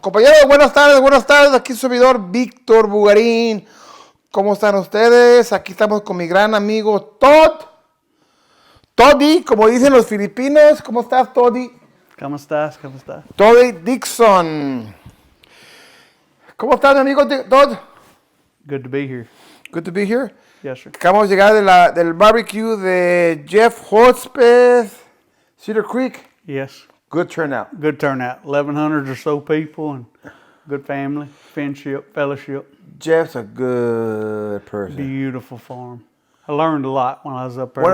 Compañeros, buenas tardes. Aquí su servidor Víctor Bugarín. ¿Cómo están ustedes? Aquí estamos con mi gran amigo Toddy, como dicen los filipinos. ¿Cómo estás, Toddy? ¿Cómo estás? Todd Dickson. ¿Cómo estás, mi amigo Todd? Good to be here. Good to be here. Yes, sir. Acabamos de llegar del barbecue de Jeff Hotspeth, Cedar Creek. Yes. Good turnout. Good turnout. 1,100 or so people and good family, friendship, fellowship. Jeff's a good person. Beautiful farm. I learned a lot when I was up there.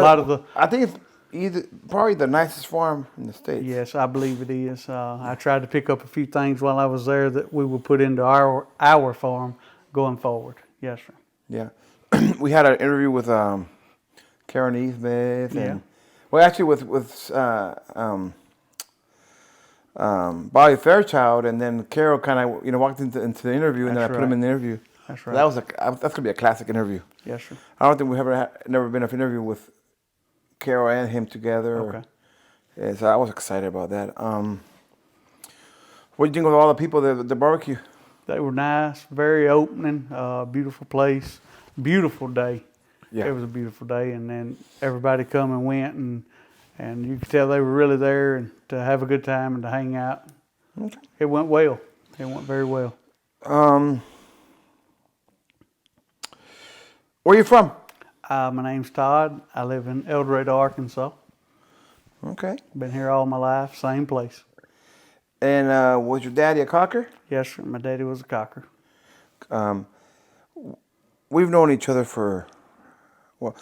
I think it's probably the nicest farm in the States. Yes, I believe it is. I tried to pick up a few things while I was there that we will put into our farm going forward. Yes, sir. Yeah. We had an interview with Karen Easmith. And, well, actually with Bobby Fairchild, and then Carol kind of walked into the interview, and then I put him in the interview. That's right. So that's gonna be a classic interview. Yes, sir. I don't think we've never been an interview with Carol and him together. Okay. Yeah, so I was excited about that. What do you think of all the people at the barbecue? They were nice, very opening, beautiful place, beautiful day. Yeah. It was a beautiful day, and then everybody come and went, and you could tell they were really there and to have a good time and to hang out. Okay. It went well. It went very well. Where are you from? My name's Todd. I live in El Dorado, Arkansas. Okay. Been here all my life, same place. And was your daddy a cocker? Yes, sir. My daddy was a cocker. We've known each other for, well,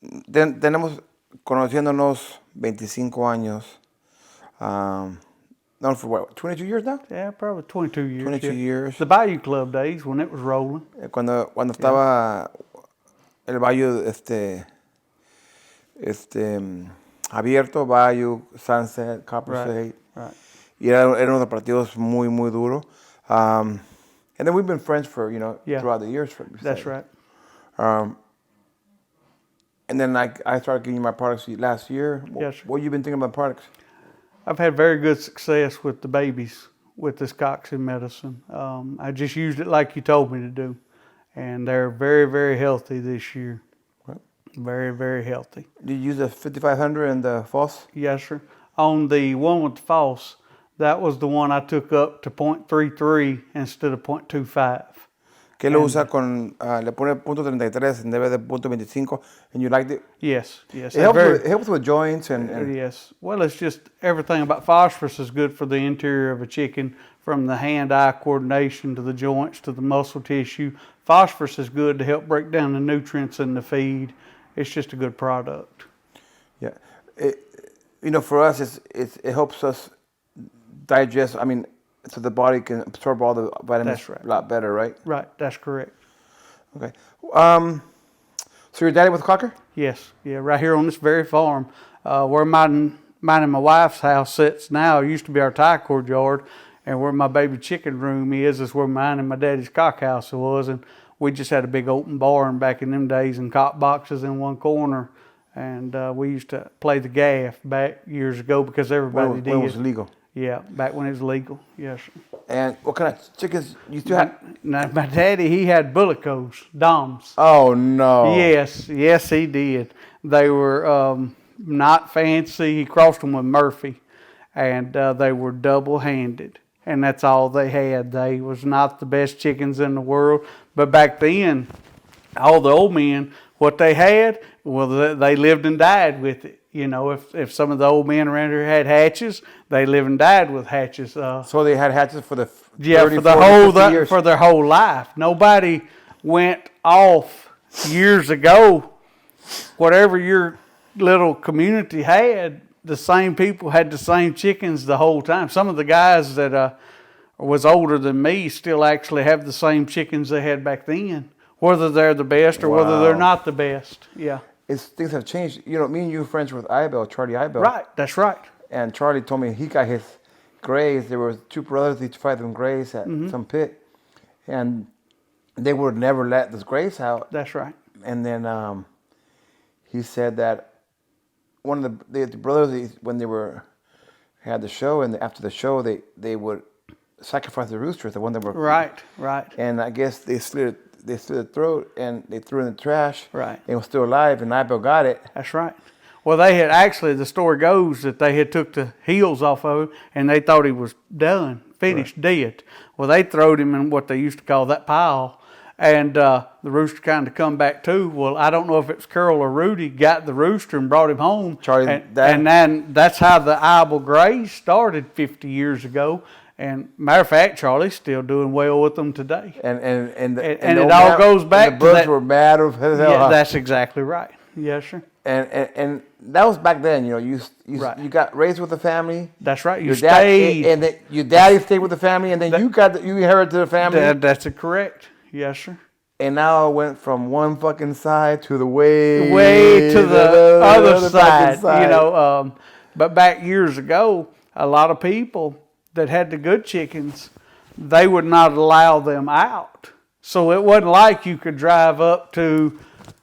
tenemos conociéndonos 25 años. Known for what, 22 years now? Yeah, probably 22 years. 22 years. The Bayou Club days when it was rolling. Cuando estaba el Bayou abierto, Bayou, Sunset, Copper State. Right. Y era uno de los partidos muy, muy duro. And then we've been friends for, throughout the years. That's right. And then I started getting my products last year. Yes, sir. What have you been thinking about products? I've had very good success with the babies with this coxswain medicine. I just used it like you told me to do. And they're very, very healthy this year. Right. Very, very healthy. Did you use the 5500 and the false? Yes, sir. On the one with the false, that was the one I took up to 0.33 instead of 0.25. Que lo usa con, le pone .33 en vez de .25, and you liked it? Yes. It helps with joints and... Yes. Well, it's just everything about phosphorus is good for the interior of a chicken, from the hand-eye coordination to the joints to the muscle tissue. Phosphorus is good to help break down the nutrients in the feed. It's just a good product. Yeah. For us, it helps us digest, so the body can absorb all the vitamins a lot better, right? Right, that's correct. Okay. So your daddy was a cocker? Yes, yeah, right here on this very farm. Where mine and my wife's house sits now, it used to be our tie cord yard, and where my baby chicken room is where mine and my daddy's cock house was, and we just had a big open barn back in them days and cock boxes in one corner, and we used to play the gaff back years ago because everybody did. When it was legal? Yeah, back when it was legal, yes. And what kind of chickens you still had? Now, my daddy, he had bullicos, Doms. Oh, no. Yes, he did. They were not fancy. He crossed them with Murphy, and they were double-handed, and that's all they had. They was not the best chickens in the world, but back then, all the old men, what they had, well, they lived and died with it. If some of the old men around here had hatches, they lived and died with hatches. So they had hatches for the 30, for the years. For their whole life. Nobody went off years ago. Whatever your little community had, the same people had the same chickens the whole time. Some of the guys that was older than me still actually have the same chickens they had back then, whether they're the best or whether they're not the best. Yeah. Things have changed. Me and you were friends with Charlie Ibel. Right, that's right. And Charlie told me he got his grays. There were two brothers, each fight them grays at some pit. And they would never let the grays out. That's right. And then he said that one of the brothers, when they had the show, and after the show, they would sacrificed the roosters, the one that were Right. And I guess they slit the throat and they threw it in the trash. Right. It was still alive, and Abel got it. That's right. Well, they had actually, the story goes that they had took the heels off of him and they thought he was done, finished, dead. Well, they throwed him in what they used to call that pile. And the rooster kind of come back too. Well, I don't know if it's Carol or Rudy got the rooster and brought him home. Charlie, and then that's how the Abel Grays started 50 years ago. And matter of fact, Charlie's still doing well with them today. And it all goes back to the birds were mad as hell. Yeah, that's exactly right. Yes, sir. And that was back then. You know, you got raised with the family. That's right. You stayed, and then your daddy stayed with the family, and then you inherited the family. That's correct. Yes, sir. And now it went from one fucking side to the way to the other side. You know, but back years ago, a lot of people that had the good chickens, they would not allow them out. So it wasn't like you could drive up to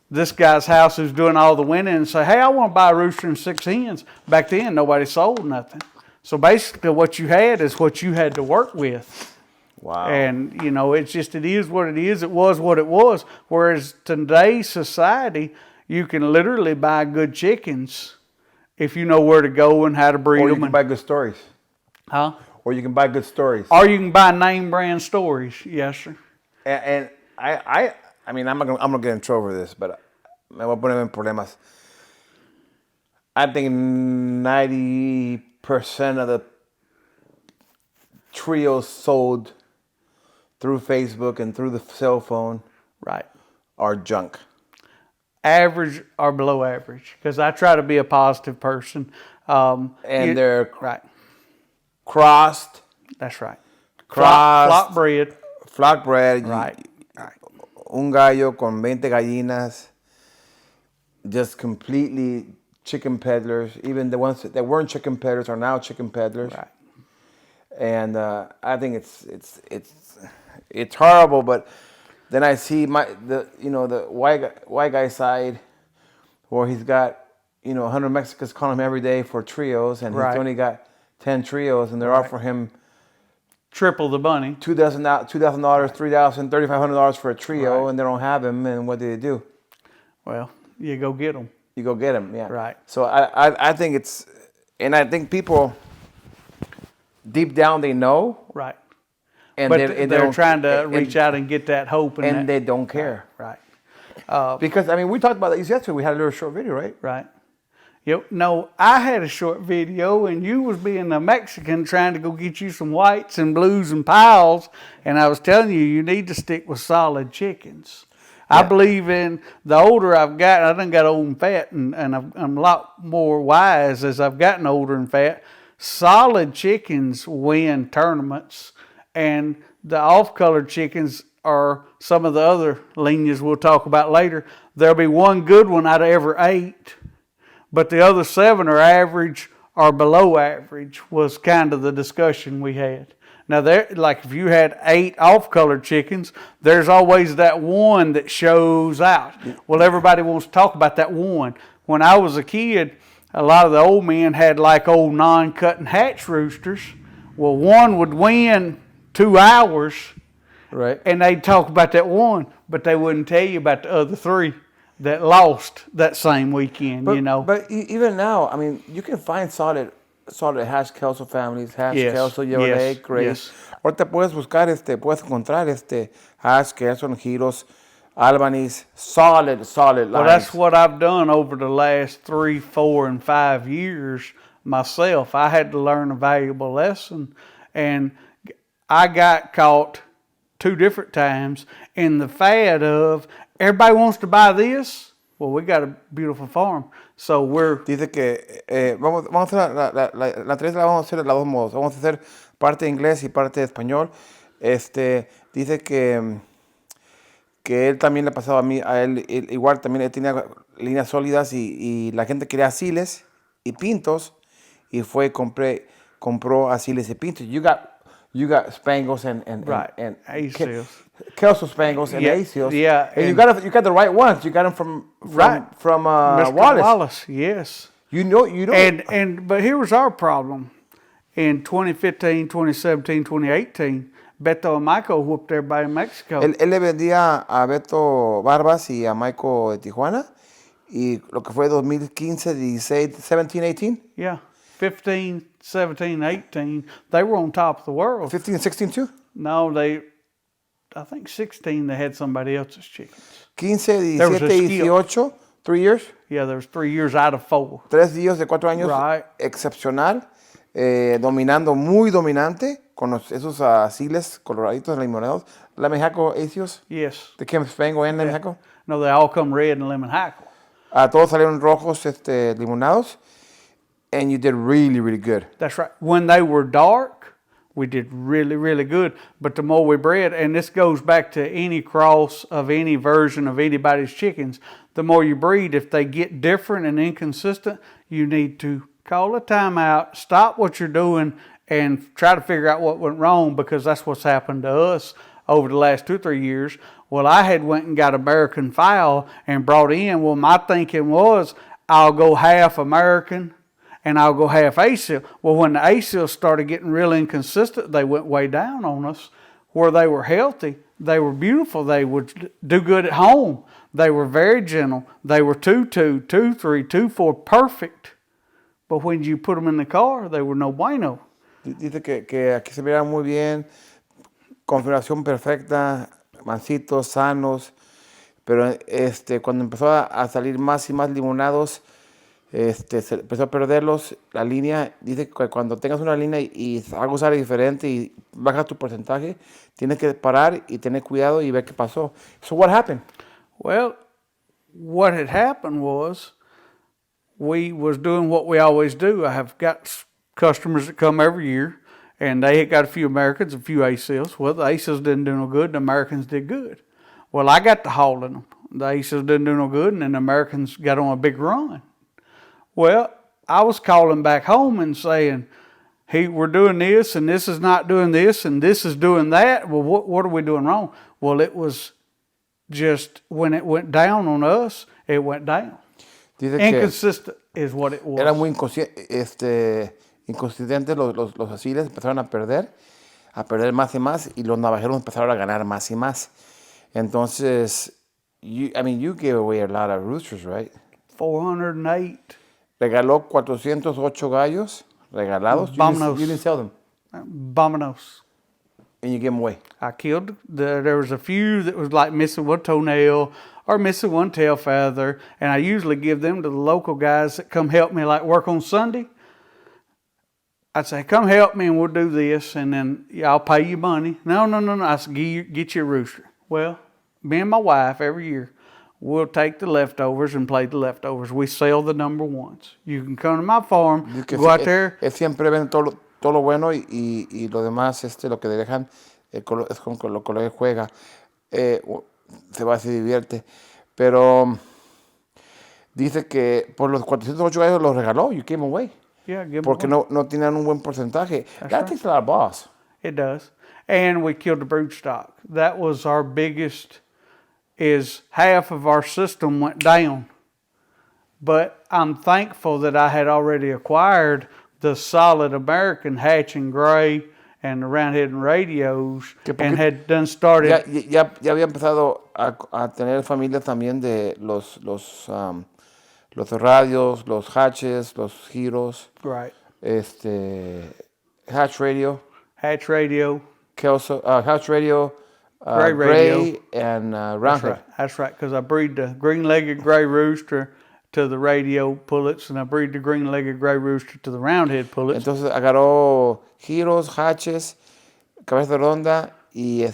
this guy's house who's doing all the winning and say, hey, I want to buy a rooster and 6 hens. Back then, nobody sold nothing. So basically what you had is what you had to work with. Wow. And, you know, it is what it is. It was what it was. Whereas today's society, you can literally buy good chickens if you know where to go and how to breed them. Or you can buy good stories. Huh? Or you can buy good stories. Or you can buy name brand stories. Yes, sir. And I mean, I'm gonna get in trouble for this, but me voy a poner en problemas. I think 90% of the trios sold through Facebook and through the cell phone, right, are junk. Average or below average, because I try to be a positive person. They're right. Crossed. That's right. Crossed. Flock bred. Right. Un gallo con 20 gallinas. Just completely chicken peddlers. Even the ones that weren't chicken peddlers are now chicken peddlers. Right. And I think it's horrible. But then I see the white guy side, where he's got 100 Mexicans calling him every day for trios, and he's only got 10 trios, and they're offering him triple the money, $2,000, $3,000, $3,500 for a trio, and they don't have him. And what do they do? Well, you go get them. You go get them, yeah. Right. So I think I think people deep down they know, right, and but they're trying to reach out and get that hope, and they don't care, right? Because I mean, we talked about that yesterday. We had a little short video, right? Right. No, I had a short video, and you was being a Mexican trying to go get you some whites and blues and piles, and I was telling you need to stick with solid chickens. Yeah. I believe in the older I've gotten, I done got old and fat, and I'm a lot more wise as I've gotten older and fat. Solid chickens win tournaments, and the off-colored chickens are some of the other líneas we'll talk about later. There'll be one good one out of every 8. But the other 7 are average or below average was kind of the discussion we had. Now, like if you had 8 off-colored chickens, there's always that one that shows out. Well, everybody wants to talk about that one. When I was a kid, a lot of the old men had like old non-cut and hatch roosters. Well, one would win 2 hours, right, and they'd talk about that one, but they wouldn't tell you about the other 3 that lost that same weekend, But even now, I mean, you can find solid hash kelso families, hash kelso, Chevrolet, Grace. Ahorita puedes encontrar hash kelso, giros, Albanese, solid lines. Well, that's what I've done over the last 3, 4, and 5 years myself. I had to learn a valuable lesson, and I got caught 2 different times in the fad of everybody wants to buy this. Well, we got a beautiful farm, so Dice que vamos a hacer la entrevista la vamos a hacer de los dos modos. Vamos a hacer parte de inglés y parte de español. Dice que él también le ha pasado a él igual también él tenía líneas sólidas y la gente quería asiles y pintos y compró asiles y pintos. You got Spangles and Asios. Kelso Spangles and Asios. Yeah. And you got the right ones. You got them from Mr. Wallace. Wallace, yes. You don't. But here was our problem. in 2015, 2017, 2018, Beto and Michael whooped everybody in Mexico. Él le vendía a Beto Barbas y a Michael de Tijuana. Y lo que fue 2015, 16, 17, 18. Yeah. 15, 17, 18, they were on top of the world. 15 and 16 too? No, I think 16, they had somebody else's chickens. 15, There was 17, a skill. 18, 3 years. Yeah, there was 3 years out of 4. 3 días de 4 años. Right. Excepcional. Dominando, muy dominante. Con esos asiles coloraditos limonados. Lemon hackle asios. Yes. De Kim Spango and lemon hackle. No, they all come red and lemon hackle. Todos salieron rojos limonados. And you did really, really good. That's right. When they were dark, we did really, really good. But the more we bred, and this goes back to any cross of any version of anybody's chickens, the more you breed, if they get different and inconsistent, you need to call a timeout, stop what you're doing, and try to figure out what went wrong, because that's what's happened to us over the last 2 or 3 years. Well, I had went and got American fowl and brought in. Well, my thinking was, I'll go half American and I'll go half ASIL. Well, when the ASIL started getting real inconsistent, they went way down on us. Where they were healthy, they were beautiful, they would do good at home. They were very gentle. They were 2-2, 2-3, 2-4, perfect. But when you put them in the car, they were no bueno. Dice que aquí se miran muy bien, configuración perfecta, mansitos, sanos, pero cuando empezó a salir más y más limonados, se empezó a perderlos, la línea. Dice que cuando tengas una línea y algo sale diferente y baja tu porcentaje, tienes que parar y tener cuidado y ver qué pasó. So what happened? Well, what had happened was we was doing what we always do. I have got customers that come every year, and they had got a few Americans, a few ASILs. Well, the ASILs didn't do no good, the Americans did good. Well, I got to hauling them. The ASILs didn't do no good, and then the Americans got on a big run. Well, I was calling back home and saying, hey, we're doing this, and this is not doing this, and this is doing that. Well, what are we doing wrong? Well, it was just when it went down on us, it went down. Inconsistent is what it was. Era muy inconsistentes los asiles, empezaron a perder más y más, y los navajeros empezaron a ganar más y más. Entonces, you gave away a lot of roosters, right? 408. Regaló 408 gallos regalados. Vámonos. You didn't sell them. Vámonos. And you gave them away. I killed. There was a few that was like missing one toenail or missing one tail feather, and I usually give them to the local guys that come help me, like work on Sunday. I'd say, come help me and we'll do this, and then I'll pay you money. No. I said, get you a rooster. Well, me and my wife every year, we'll take the leftovers and play the leftovers. We sell the number ones. You can come to my farm, go out there. Él siempre ven todo lo bueno y lo demás, lo que le dejan, es con lo que juega. Se va, se divierte. Pero dice que por los 408 gallos los regaló. You gave them away. Yeah, give them porque away. no tenían un buen porcentaje. That's That right. takes a lot of balls. It does. And we killed the brood stock. That was our biggest, is half of our system went down. But I'm thankful that I had already acquired the solid American hatch and gray and the roundhead and radios, and had done started. Ya había empezado a tener familia también de los radios, los hatches, los giros. Right. Hatch radio. Hatch radio. Hatch radio. Gray radio. And roundhead. That's right, because I breed the green-legged gray rooster to the radio pullets, and I breed the green-legged gray rooster to the roundhead pullets. Entonces agarró giros, hatches, cabeza redonda y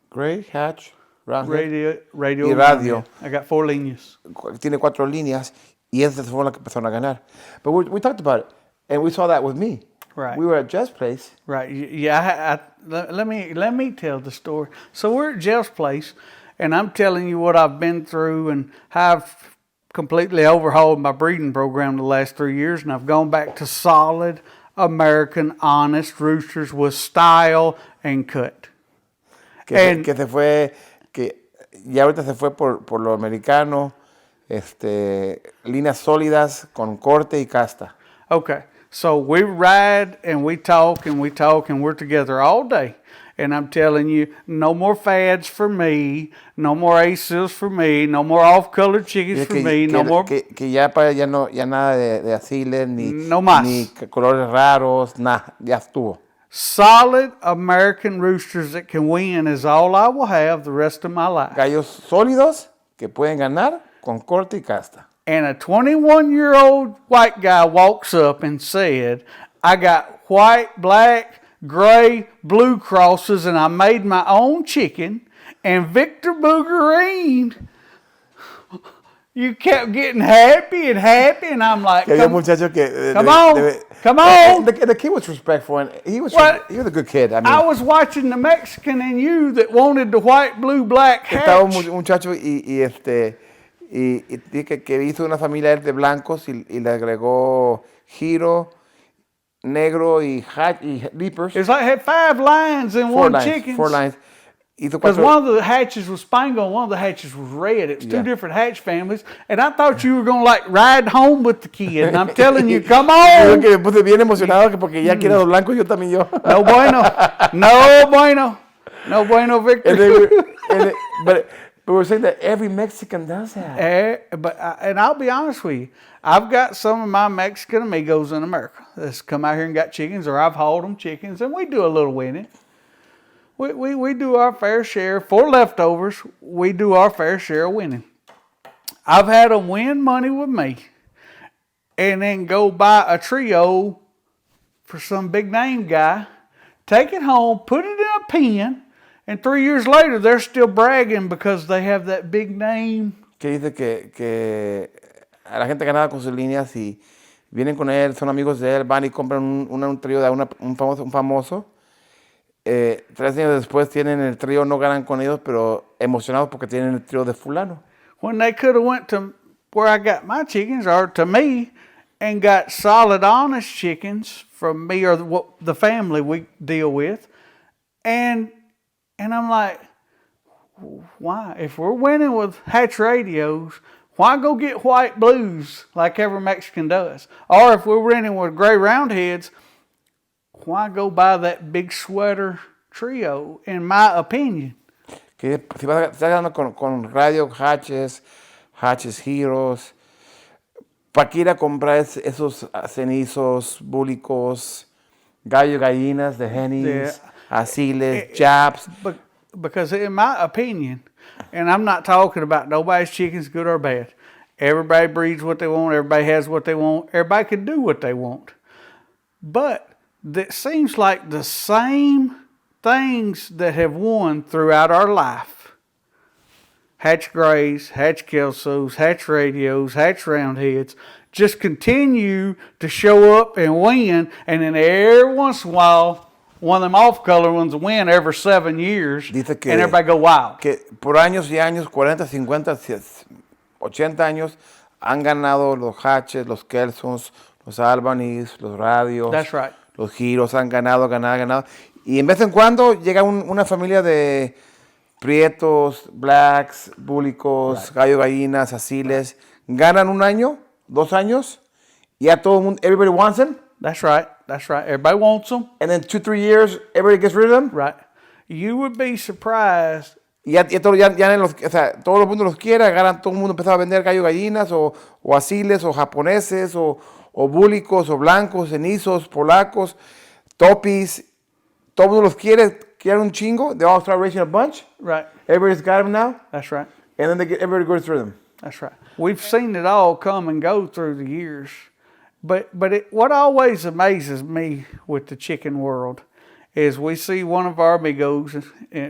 gray, hatch, roundhead, radio y radio. I got 4 líneas. Tiene 4 líneas y esas fueron las que empezaron a ganar. But we talked about it, and we saw that with me. Right. We were at Jeff's place. Right. Yeah. Let me tell the story. So we're at Jeff's place, and I'm telling you what I've been through, and how I've completely overhauled my breeding program the last 3 years, and I've gone back to solid American, honest roosters with style and cut. Que ya ahorita se fue por lo americano, líneas sólidas con corte y casta. Okay, so we ride and we talk and we talk and we're together all day. And I'm telling you, no more fads for me, no more ASILs for me, no more off-colored chickens Dice for me, no more... que ya, para, ya, no, ya nada de asiles, No más. ni colores raros, nada, ya estuvo. Solid American roosters that can win is all I will have the rest of my life. Gallos sólidos que pueden ganar con corte y casta. And a 21-year-old white guy walks up and said, I got white, black, gray, blue crosses, and I made my own chicken. And Victor Boogerine, you kept getting happy, and I'm like, Que había un muchacho que... come on. The kid was respectful, and he was a good kid. I mean, I was watching the Mexican in you that wanted the white, blue, black hatch. Estaba un muchacho y que hizo una familia de blancos y le agregó giro, negro y leapers. It's like it had 5 lines in one chicken. 4 lines. Because one of the hatches was spangled and one of the hatches was red. It's 2 different hatch families. And I thought you were going to like ride home with the kid. And I'm telling you, come on. Yo que me puse bien emocionado porque ya quiero los blancos, yo también yo. No bueno. No bueno. No bueno, Victor. But we're saying that every Mexican does that. And I'll be honest with you. I've got some of my Mexican amigos in America that's come out here and got chickens, or I've hauled them chickens, and we do a little winning. We do our fair share. For leftovers, we do our fair share of winning. I've had them win money with me and then go buy a trio for some big name guy, take it home, put it in a pen, and 3 years later, they're still bragging because they have that big name. Que dice que a la gente ganada con sus líneas y vienen con él, son amigos de él, van y compran un trío de un famoso. 3 años después tienen el trío, no ganan con ellos, pero emocionados porque tienen el trío de fulano. When they could have went to where I got my chickens, or to me, and got solid, honest chickens from me or the family we deal with, and I'm like, why? If we're winning with hatch radios, why go get white blues like every Mexican does? Or if we're winning with gray roundheads, why go buy that big sweater trio, in my opinion? Que si vas a estar ganando con radio, hatches, giros, ¿para qué ir a comprar esos cenizos, búlicos, gallinas de hennies, asiles, japs? Because in my opinion, and I'm not talking about nobody's chickens, good or bad. Everybody breeds what they want. Everybody has what they want. Everybody can do what they want. But it seems like the same things that have won throughout our life. Hatch grays, hatch kelsos, hatch radios, hatch roundheads just continue to show up and win. And then every once in a while, one of them off-color ones win every 7 years. Dice que, and everybody go wild. Que por años y años, 40, 50, 80 años, han ganado los hatches, los kelsons, los albanese, los radios. That's right. Los giros han ganado. Y en vez en cuando llega una familia de prietos, blacks, búlicos, gallinas, asiles. Ganan 1 año, 2 años, y ya todo el mundo, everybody wants them. That's right. Everybody wants them. And then 2-3 years, everybody gets rid of them. Right. You would be surprised. Y ya todo el mundo los quiere, agarran, todo el mundo empezaba a vender gallinas, o asiles, o japoneses, o búlicos, o blancos, cenizos, polacos, topis. Todo el mundo los quiere un chingo. They all start raising a bunch. Right. Everybody's got them now. That's right. And then everybody goes through them. That's right. We've seen it all come and go through the years. But what always amazes me with the chicken world is we see one of our amigos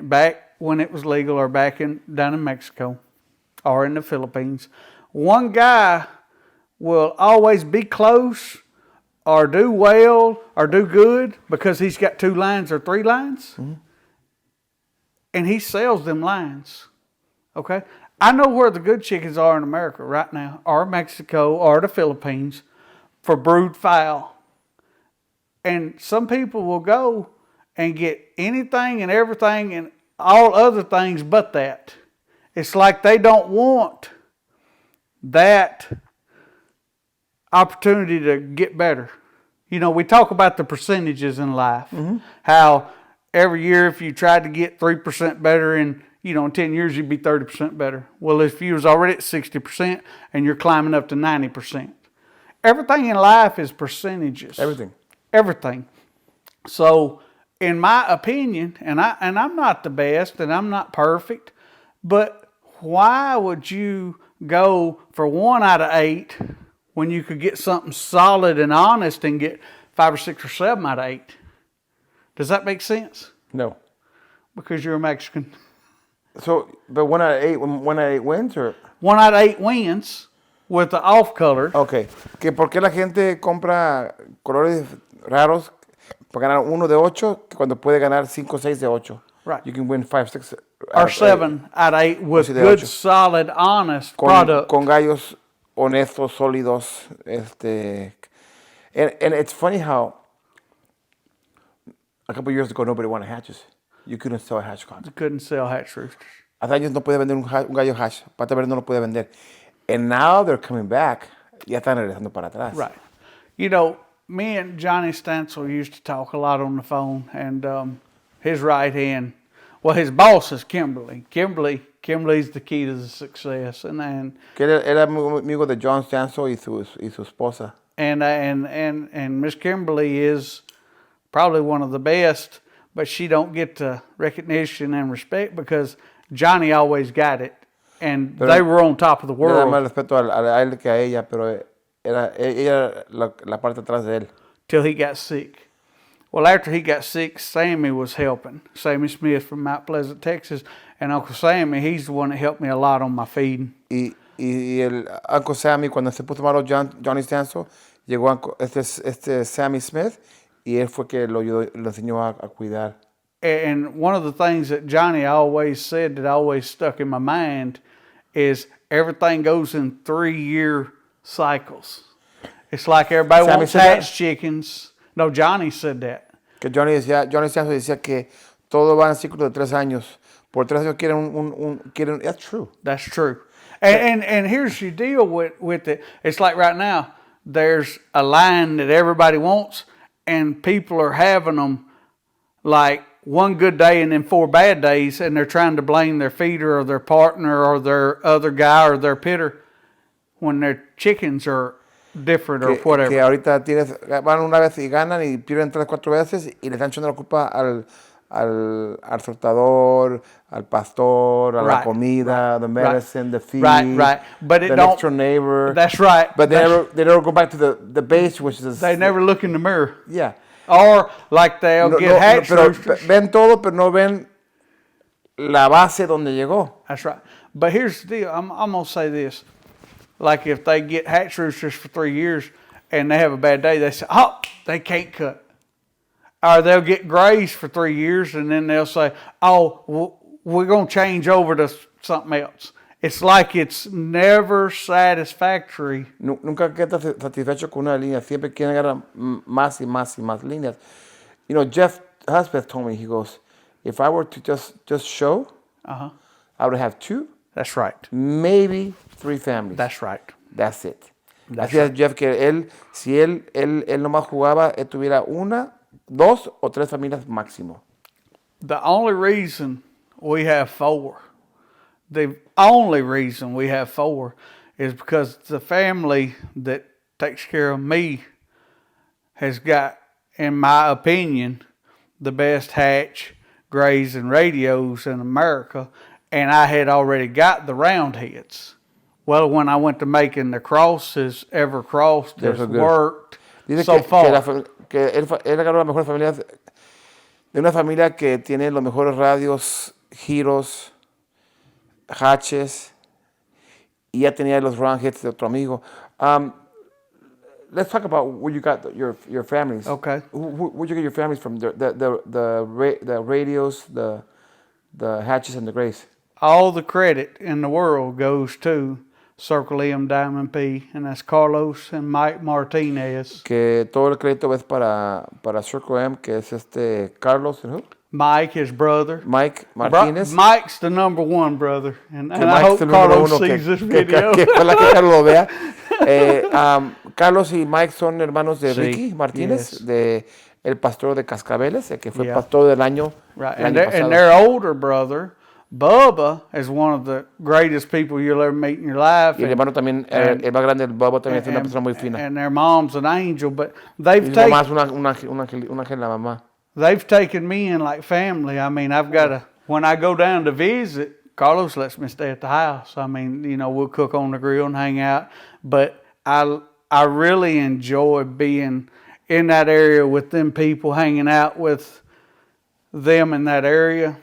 back when it was legal, or down in Mexico or in the Philippines. One guy will always be close or do well or do good because he's got 2 lines or 3 lines. Mm-hmm. And he sells them lines. Okay? I know where the good chickens are in America right now, or Mexico, or the Philippines, for brood fowl. And some people will go and get anything and everything and all other things but that. It's like they don't want that opportunity to get better. You know, we talk about the percentages in life, how every year if you tried to get 3% better in 10 years, you'd be 30% better. Well, if you was already at 60% and you're climbing up to 90%. Everything in life is percentages. Everything. So, in my opinion, and I'm not the best and I'm not perfect, but why would you go for 1 out of 8 when you could get something solid and honest and get 5 or 6 or 7 out of 8? Does that make sense? No. Because you're a Mexican. So, but 1 out of 8, 1 out of 8 wins, or 1 out of 8 wins with the off color. Okay. Que por qué la gente compra colores raros para ganar 1 de 8 que cuando puede ganar 5 o 6 de 8. Right. You can win 5, 6 or 7 out of 8 with good, solid, honest product. Con gallos honestos, sólidos. And it's funny how a couple of years ago nobody wanted hatches. You couldn't sell a hatch cock. You couldn't sell hatch roosters. Hace años no podía vender un gallo hatch. Pata verde no lo podía vender. And now they're coming back. Ya están regresando para atrás. Right. You know, me and Johnny Stansel used to talk a lot on the phone, and his right hand, well, his boss is Kimberly. Kimberly's the key to the success. And que era amigo de John Stansel y su esposa. And Miss Kimberly is probably one of the best, but she don't get the recognition and respect because Johnny always got it, and they were on top of the world. Yo más respeto a él que a ella, pero ella la parte atrás de él. Till he got sick. Well, after he got sick, Sammy was helping. Sammy Smith from Mount Pleasant, Texas, and Uncle Sammy, he's the one that helped me a lot on my feeding. Y el Uncle Sammy, cuando se puso malo Johnny Stansel, llegó este Sammy Smith y él fue que lo enseñó a cuidar. And one of the things that Johnny always said that always stuck in my mind is everything goes in 3-year cycles. It's like everybody wants hatch chickens. No, Johnny said that. Que Johnny Stansel decía que todo va en ciclo de 3 años. Por 3 años quieren. That's true. That's true. And here's your deal with it. It's like right now, there's a line that everybody wants, and people are having them like 1 good day and then 4 bad days, and they're trying to blame their feeder or their partner or their other guy or their pitter when their chickens are different or whatever. Que ahorita van una vez y ganan y pierden 3 o 4 veces y le están echando la culpa al soltador, al pastor, a la comida, the medicine, the feed, but the next door neighbor. That's right. But they never go back to the base, which is... They never look in the mirror. Yeah. Or like they'll get hatch roosters. Ven todo, pero no ven la base donde llegó. That's right. But here's the deal. I'm going to say this. Like if they get hatch roosters for 3 years and they have a bad day, they say, oh, they can't cut. Or they'll get grays for 3 years and then they'll say, oh, we're going to change over to something else. It's like it's never satisfactory. Nunca queda satisfecho con una línea. Siempre quieren agarrar más y más y más líneas. You know, Jeff Husbeth told me, he goes, if I were to just show, I would have 2. That's right. Maybe 3 families. That's right. That's it. Así es Jeff, que si él nomás jugaba, él tuviera 1, 2 o 3 familias máximo. The only reason we have 4, the only reason we have 4 is because the family that takes care of me has got, in my opinion, the best hatch, grays, and radios in America, and I had already got the round heads. Well, when I went to making the crosses, every cross has worked so far. Que él agarró la mejor familia de una familia que tiene los mejores radios, giros, hatches, y ya tenía los round heads de otro amigo. Let's talk about where you got your families. Okay. Where'd you get your families from? The radios, the hatches, and the grays. All the credit in the world goes to Circle M Diamond P, and that's Carlos and Mike Martinez. Que todo el crédito es para Circle M, que es Carlos and who? Mike, his brother. Mike Martínez. Mike's the number one brother. And I Mike's hope Carlos sees this video. Ojalá que Carlos lo vea. Carlos y Mike son hermanos de Sí, Ricky Martínez, yes. de el pastor de Cascabeles, el que fue Yeah. pastor del año, Right. el And, año pasado. and their older brother, Bubba, is one of the greatest people you'll ever meet in your life. Y el hermano también, el más grande, el Bobo, también es una persona muy fina. And their mom's an angel, but Y they've su mamá taken, es un ángel, la mamá. they've taken me in like family. I mean, I've got to, when I go down to visit, Carlos lets me stay at the house. I mean, you know, we'll cook on the grill and hang out. But I really enjoy being in that area with them people, hanging out with them in that area.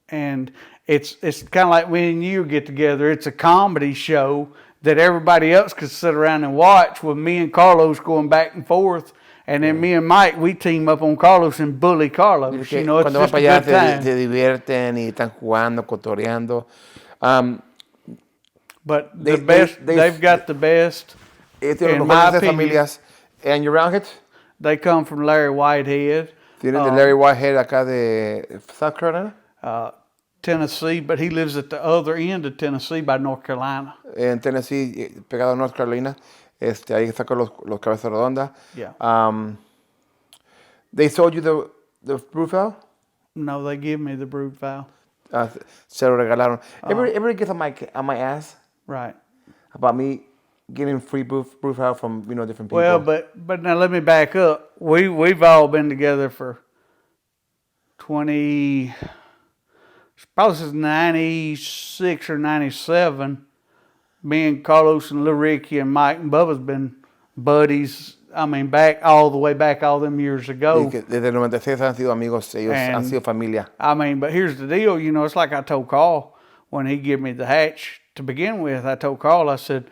And it's kind of like when you get together. It's a comedy show that everybody else could sit around and watch with me and Carlos going back and forth. And then me and Mike, we team up on Carlos and bully Carlos. You know, it's Cuando van just a para good allá time. se divierten y están jugando, cotoreando. But they've got the best. Tienen In los my mejores opinion. familias. And your roundheads? They come from Larry Whitehead, Tienen de Larry Whitehead acá de South Carolina. Tennessee, but he lives at the other end of Tennessee by North Carolina. En Tennessee, pegado a North Carolina. Ahí saco los cabezas redondas. Yeah. They sold you the profile? No, they give me the brood fowl. Se lo regalaron. Everybody gets on my ass Right. about me getting free profile from different people. Well, but now let me back up. We've all been together for 20, probably since 96 or 97. Me and Carlos and Lil Ricky and Mike and Bubba's been buddies. I mean, all the way back all them years ago. Desde el 96 han sido amigos, ellos han sido familia. I mean, but here's the deal. You know, it's like I told Carl when he gave me the hatch to begin with. I told Carl, I said,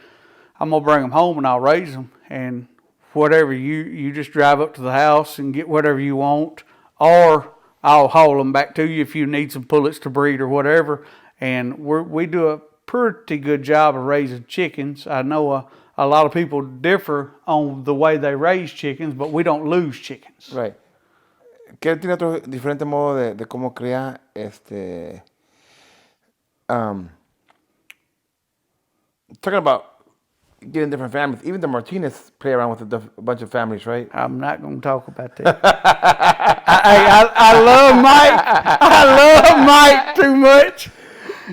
I'm going to bring them home and I'll raise them. And whatever, you just drive up to the house and get whatever you want. Or I'll haul them back to you if you need some pullets to breed or whatever. And we do a pretty good job of raising chickens. I know a lot of people differ on the way they raise chickens, but we don't lose chickens. Right. Que él tiene otro diferente modo de cómo cría, talking about getting different families. Even the Martinez play around with a bunch of families, right? I'm not going to talk about that. I love Mike. I love Mike too much.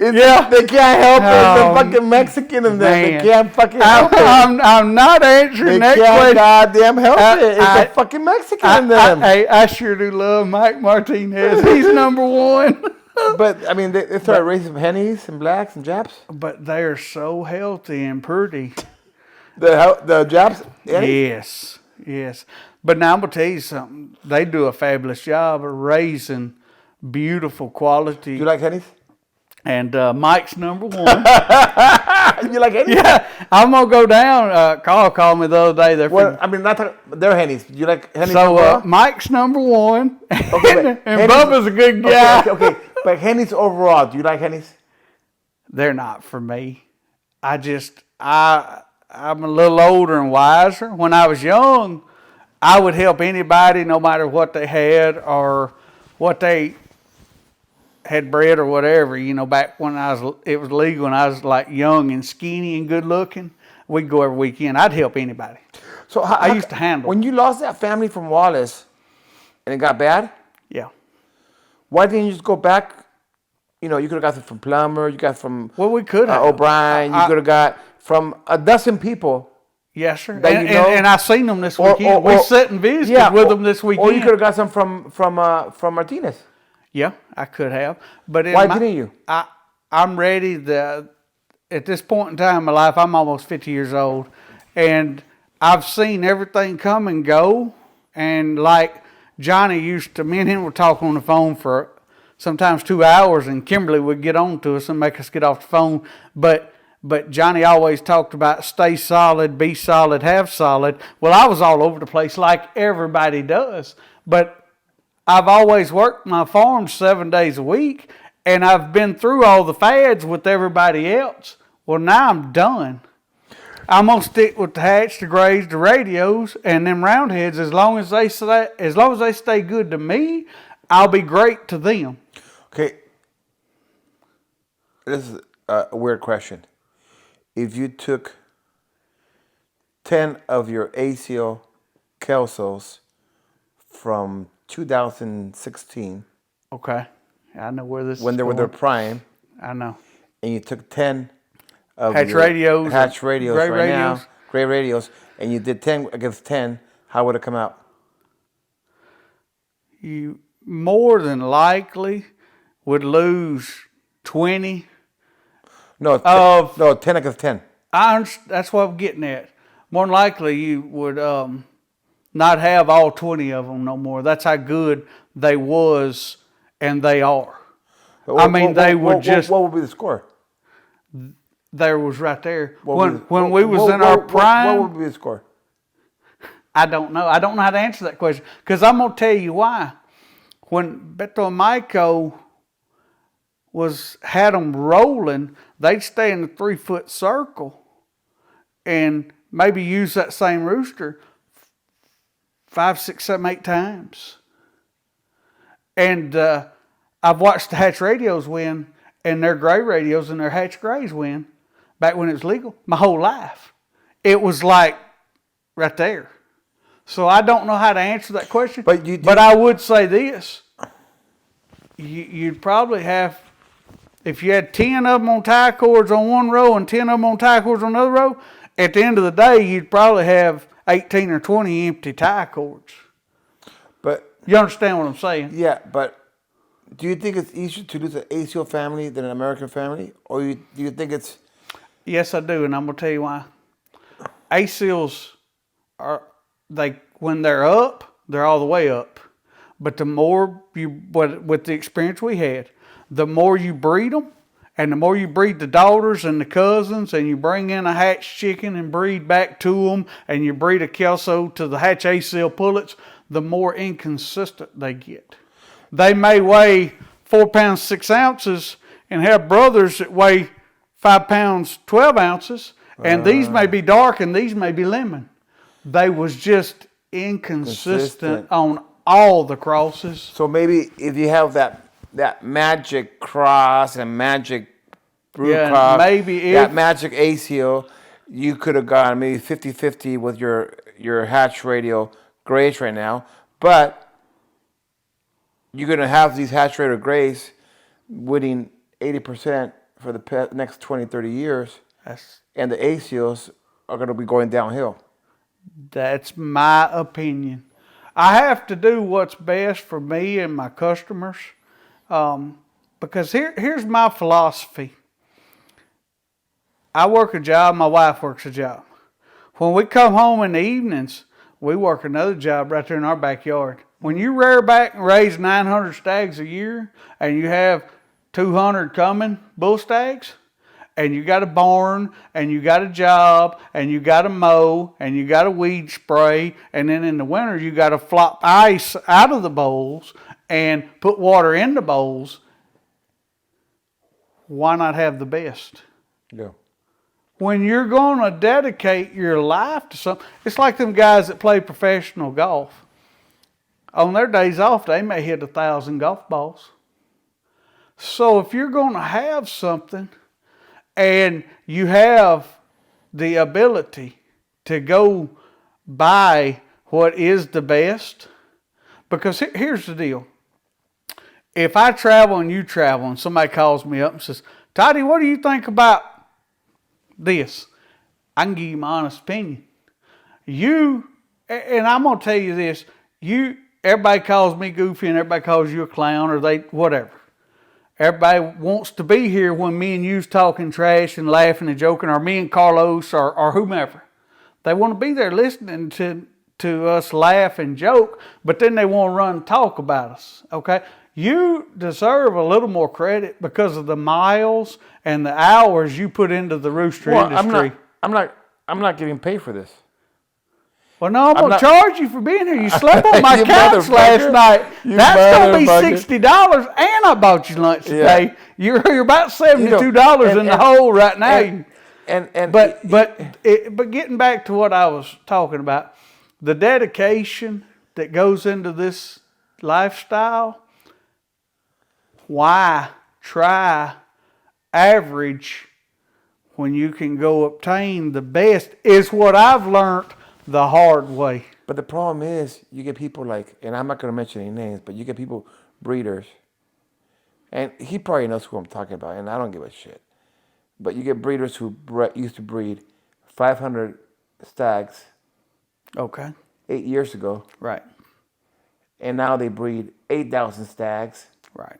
Yeah, they can't help it. The fucking Mexican in them. They can't fucking help it. I'm not answering that question. They can't goddamn help it. It's a fucking Mexican in them. I sure do love Mike Martinez. He's number one. But, I mean, they started raising some Hennies and Blacks and Japs. But they're so healthy and pretty. The Japs? Hennies? Yes. But now I'm going to tell you something. They do a fabulous job of raising beautiful quality. You like Hennies? And Mike's number one. You like Hennies? Yeah, I'm going to go down. Carl called me the other day. They're Hennies. Do you like Hennies? So Mike's number one. Okay, and Bubba's a good guy. Okay. But Hennies overall, do you like Hennies? They're not for me. I'm a little older and wiser. When I was young, I would help anybody no matter what they had or what they had bred or whatever. You know, back when it was legal and I was like young and skinny and good looking, we'd go every weekend. I'd help anybody. So I used to handle. When you lost that family from Wallace and it got bad, yeah. Why didn't you just go back? You could have got it from Plummer. You got from we could have O'Brien. You could have got from a dozen people. Yes, sir. And I seen them this weekend. We sat and visited with them this weekend. Or you could have got some from Martinez. Yeah, I could have. But why didn't you? I'm ready. At this point in time in my life, I'm almost 50 years old, and I've seen everything come and go. And like Johnny me and him would talk on the phone for sometimes 2 hours, and Kimberly would get on to us and make us get off the phone. But Johnny always talked about stay solid, be solid, have solid. Well, I was all over the place like everybody does. But I've always worked my farm 7 days a week, and I've been through all the fads with everybody else. Well, now I'm done. I'm gonna stick with the hatch, the grays, the radios, and them roundheads as long as they stay good to me. I'll be great to them. Okay. This is a weird question. If you took 10 of your ACL Kelsos from 2016, Okay. I know where this when is they were going. their prime, I know. and you took 10 of Hatch your radios, hatch radios gray right radios. now, gray radios, and you did 10 against 10, how would it come out? You more than likely would lose 20 No, of. no, 10 against 10. That's what I'm getting at. More than likely, you would not have all 20 of them no more. That's how good they was and they are. What would be the score? There was right there. What Prime. What would be the score? I don't know. I don't know how to answer that question because I'm gonna tell you why. When Beto and Michael had them rolling, they'd stay in the 3-foot circle and maybe use that same rooster 5, 6, 7, 8 times. And I've watched the hatch radios win and their gray radios and their hatch grays win back when it was legal my whole life. It was like right there. So I don't know how to answer that question. But I would say this. You'd probably have, if you had 10 of them on tie cords on one row and 10 of them on tie cords on another row, at the end of the day, you'd probably have 18 or 20 empty tie cords. But you understand what I'm saying? Yeah, but do you think it's easier to lose an ACL family than an American family? Or do you think it's... Yes, I do, and I'm going to tell you why. ACLs when they're up, they're all the way up. But the more with the experience we had, the more you breed them, and the more you breed the daughters and the cousins, and you bring in a hatch chicken and breed back to them, and you breed a Kelso to the hatch ACL pullets, the more inconsistent they get. They may weigh 4 pounds 6 ounces and have brothers that weigh 5 pounds 12 ounces, and these may be dark and these may be lemon. They was just inconsistent on all the crosses. So maybe if you have that magic cross and magic brood cross, that magic ACL, you could have gone maybe 50-50 with your hatch radio grays right now. But you're going to have these hatch radio grays winning 80% for the next 20, 30 years. And the ACLs are going to be going downhill. That's my opinion. I have to do what's best for me and my customers. Because here's my philosophy. I work a job, my wife works a job. When we come home in the evenings, we work another job right there in our backyard. When you rear back and raise 900 stags a year, and you have 200 coming bull stags, and you got a barn, and you got a job, and you got to mow, and you got to weed spray, and then in the winter you got to flop ice out of the bowls and put water in the bowls. Why not have the best? Yeah. When you're going to dedicate your life to something, it's like them guys that play professional golf. On their days off, they may hit 1,000 golf balls. So if you're going to have something and you have the ability to go buy what is the best, because here's the deal. If I travel and you travel and somebody calls me up and says, Toddy, what do you think about this? I can give you my honest opinion. And I'm going to tell you this, everybody calls me goofy and everybody calls you a clown or whatever. Everybody wants to be here when me and you's talking trash and laughing and joking, or me and Carlos or whomever. They want to be there listening to us laugh and joke, but then they want to run and talk about us, okay? You deserve a little more credit because of the miles and the hours you put into the rooster industry. I'm not getting paid for this. Well, no, I'm going to charge you for being here. You slept on my couch last night. That's going to be $60, and I bought you lunch today. Yeah. You're about $72 in the hole right now. But getting back to what I was talking about, the dedication that goes into this lifestyle, Why try average when you can go obtain the best is what I've learned the hard way. But the problem is, you get people like, and I'm not going to mention any names, but you get people, breeders, and he probably knows who I'm talking about, and I don't give a shit. But you get breeders who used to breed 500 stags Okay. 8 years ago, Right. and now they breed 8,000 stags Right.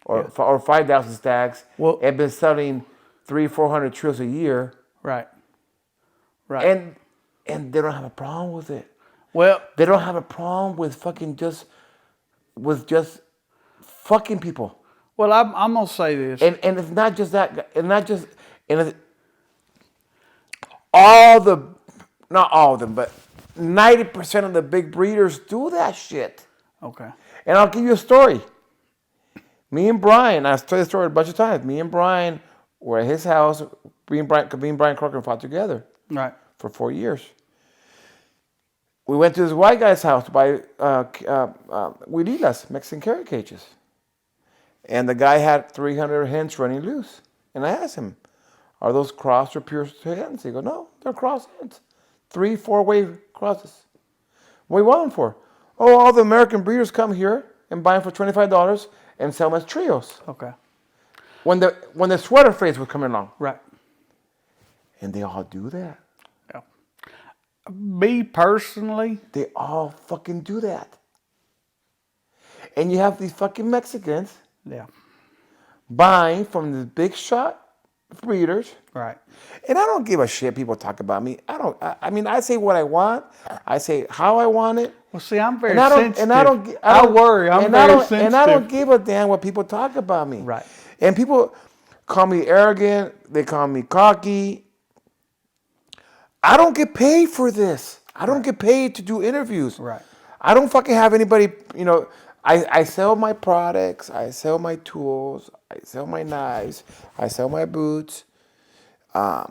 or 5,000 stags, Well- and been selling 300-400 trios a year, Right. Right. and they don't have a problem with it. Well, They don't have a problem with just fucking people. well, I'm gonna say this. And it's not just that, and not just, and it's not all of them, but 90% of the big breeders do that shit. Okay. And I'll give you a story. Me and Brian, I've told the story a bunch of times. Me and Brian were at his house. Me and Brian Crocker fought together Right. for 4 years. We went to this white guy's house to buy huililas, Mexican carrot cages. And the guy had 300 hens running loose. And I asked him, are those crossed or pure hens? He goes, no, they're crossed hens. 3-4-way crosses. What do you want them for? Oh, all the American breeders come here and buy them for $25 and sell them as trios. Okay. When the sweater phase was coming along. Right. And they all do that. Yeah. Me personally, They all fucking do that. And you have these fucking Mexicans yeah. buying from the big shot breeders. Right. And I don't give a shit people talk about me. I mean, I say what I want. I say how I want it. Well, see, I'm very And I don't, sensitive. and I don't, I worry. I'm very sensitive. And I don't give a damn what people talk about me. Right. And people call me arrogant. They call me cocky. I don't get paid for this. I don't get paid to do interviews. Right. I don't fucking have anybody, I sell my products. I sell my tools. I sell my knives. I sell my boots. I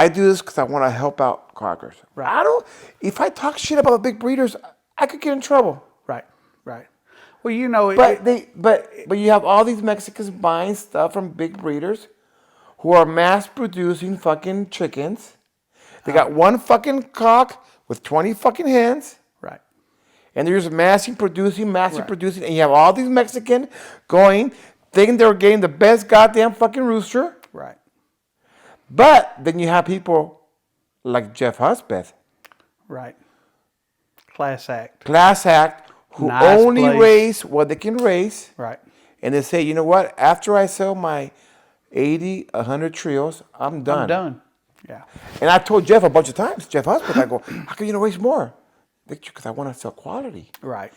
do this because I want to help out Crockers. Right. If I talk shit about big breeders, I could get in trouble. Right. Right. Well, you know, But you have all these Mexicans buying stuff from big breeders who are mass producing fucking chickens. They got one fucking cock with 20 fucking hens. right. And they're just massing producing, and you have all these Mexicans going, thinking they're getting the best goddamn fucking rooster. Right. But then you have people like Jeff Husbeth, Right. Class act. who Nice only place. raise what they can raise. Right. And they say, you know what? After I sell my 80, 100 trios, I'm done. I'm done. Yeah. And I told Jeff a bunch of times, Jeff Husband, I go, how come you don't raise more? Because I want to sell quality. Right.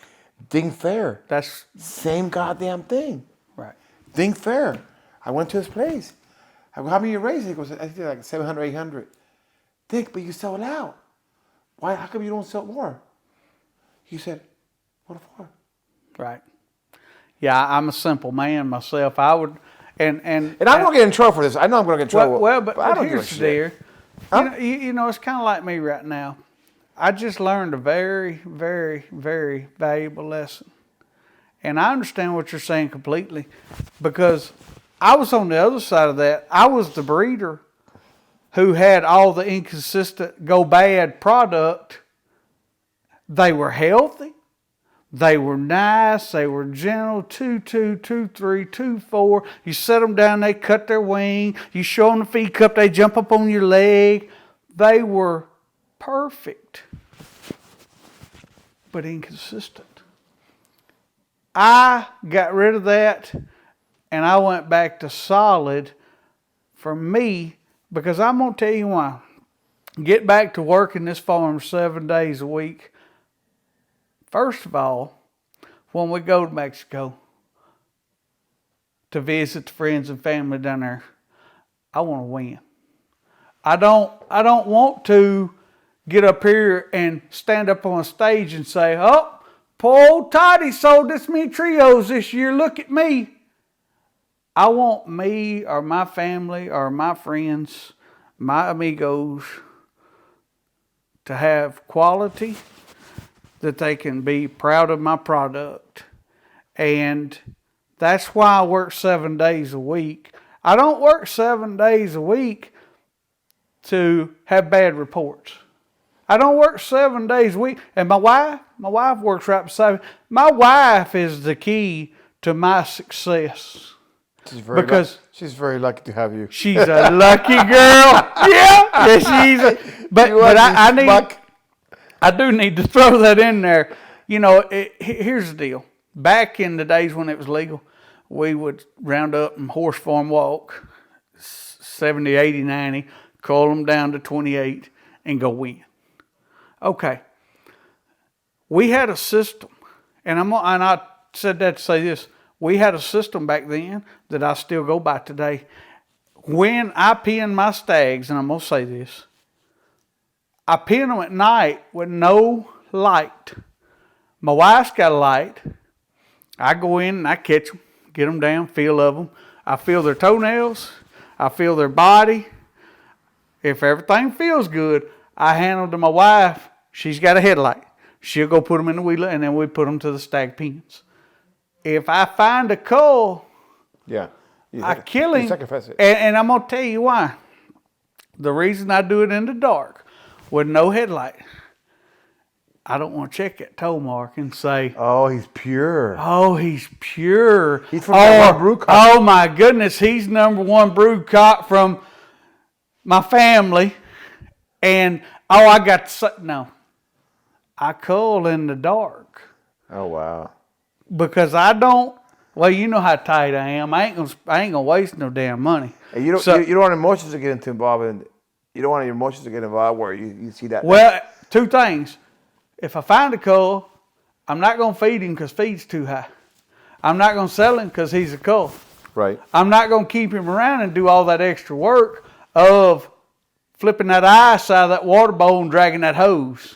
Ding fair. That's Same goddamn thing. right. Ding fair. I went to his place. I go, how many you raise? He goes, I think like 700, 800. Dick, but you sell it out. Why? How come you don't sell more? He said, what for? Right. Yeah, I'm a simple man myself. I would, and And I'm going to get in trouble for this. I know I'm going to get in trouble. well, but I don't give a here's the shit. deal. Huh? You know, it's kind of like me right now. I just learned a very, very, very valuable lesson. And I understand what you're saying completely because I was on the other side of that. I was the breeder who had all the inconsistent go bad product. They were healthy. They were nice. They were gentle. 2-2, 2-3, 2-4. You set them down, they cut their wing. You show them the feed cup, they jump up on your leg. They were perfect, but inconsistent. I got rid of that, and I went back to solid for me because I'm going to tell you why. Get back to working this farm 7 days a week. First of all, when we go to Mexico to visit the friends and family down there, I want to win. I don't want to get up here and stand up on a stage and say, oh, poor old Toddy sold this many trios this year. Look at me. I want me or my family or my friends, my amigos, to have quality, that they can be proud of my product, And that's why I work 7 days a week. I don't work 7 days a week to have bad reports. I don't work 7 days a week. And my wife works right beside me. My wife is the key to my success. She's very lucky to have you. She's a lucky girl. Yeah, I do need to throw that in there. You know, here's the deal. Back in the days when it was legal, we would round up and horse farm walk 70, 80, 90, call them down to 28 and go win. Okay. We had a system, and I said that to say this. We had a system back then that I still go by today. When I pin my stags, and I'm going to say this, I pin them at night with no light. My wife's got a light. I go in and I catch them, get them down, feel of them. I feel their toenails. I feel their body. If everything feels good, I hand them to my wife. She's got a headlight. She'll go put them in the wheeler, and then we put them to the stag pins. If I find a cull, I kill him. And I'm going to tell you why. The reason I do it in the dark with no headlight, I don't want to check that toe mark and say, oh, he's pure. Oh, he's pure. He's from the brood cock. Oh, my goodness. He's number one brood cock from my family. And, I got to say, no. I cull in the dark. Oh, wow. Because I don't, well, you know how tight I am. I ain't gonna waste no damn money. And you don't want emotions to get involved, and you don't want your emotions to get involved where you see that. Well, two things. If I find a cull, I'm not gonna feed him because feed's too high. I'm not gonna sell him because he's a cull. Right. I'm not gonna keep him around and do all that extra work of flipping that ice out of that water bowl and dragging that hose.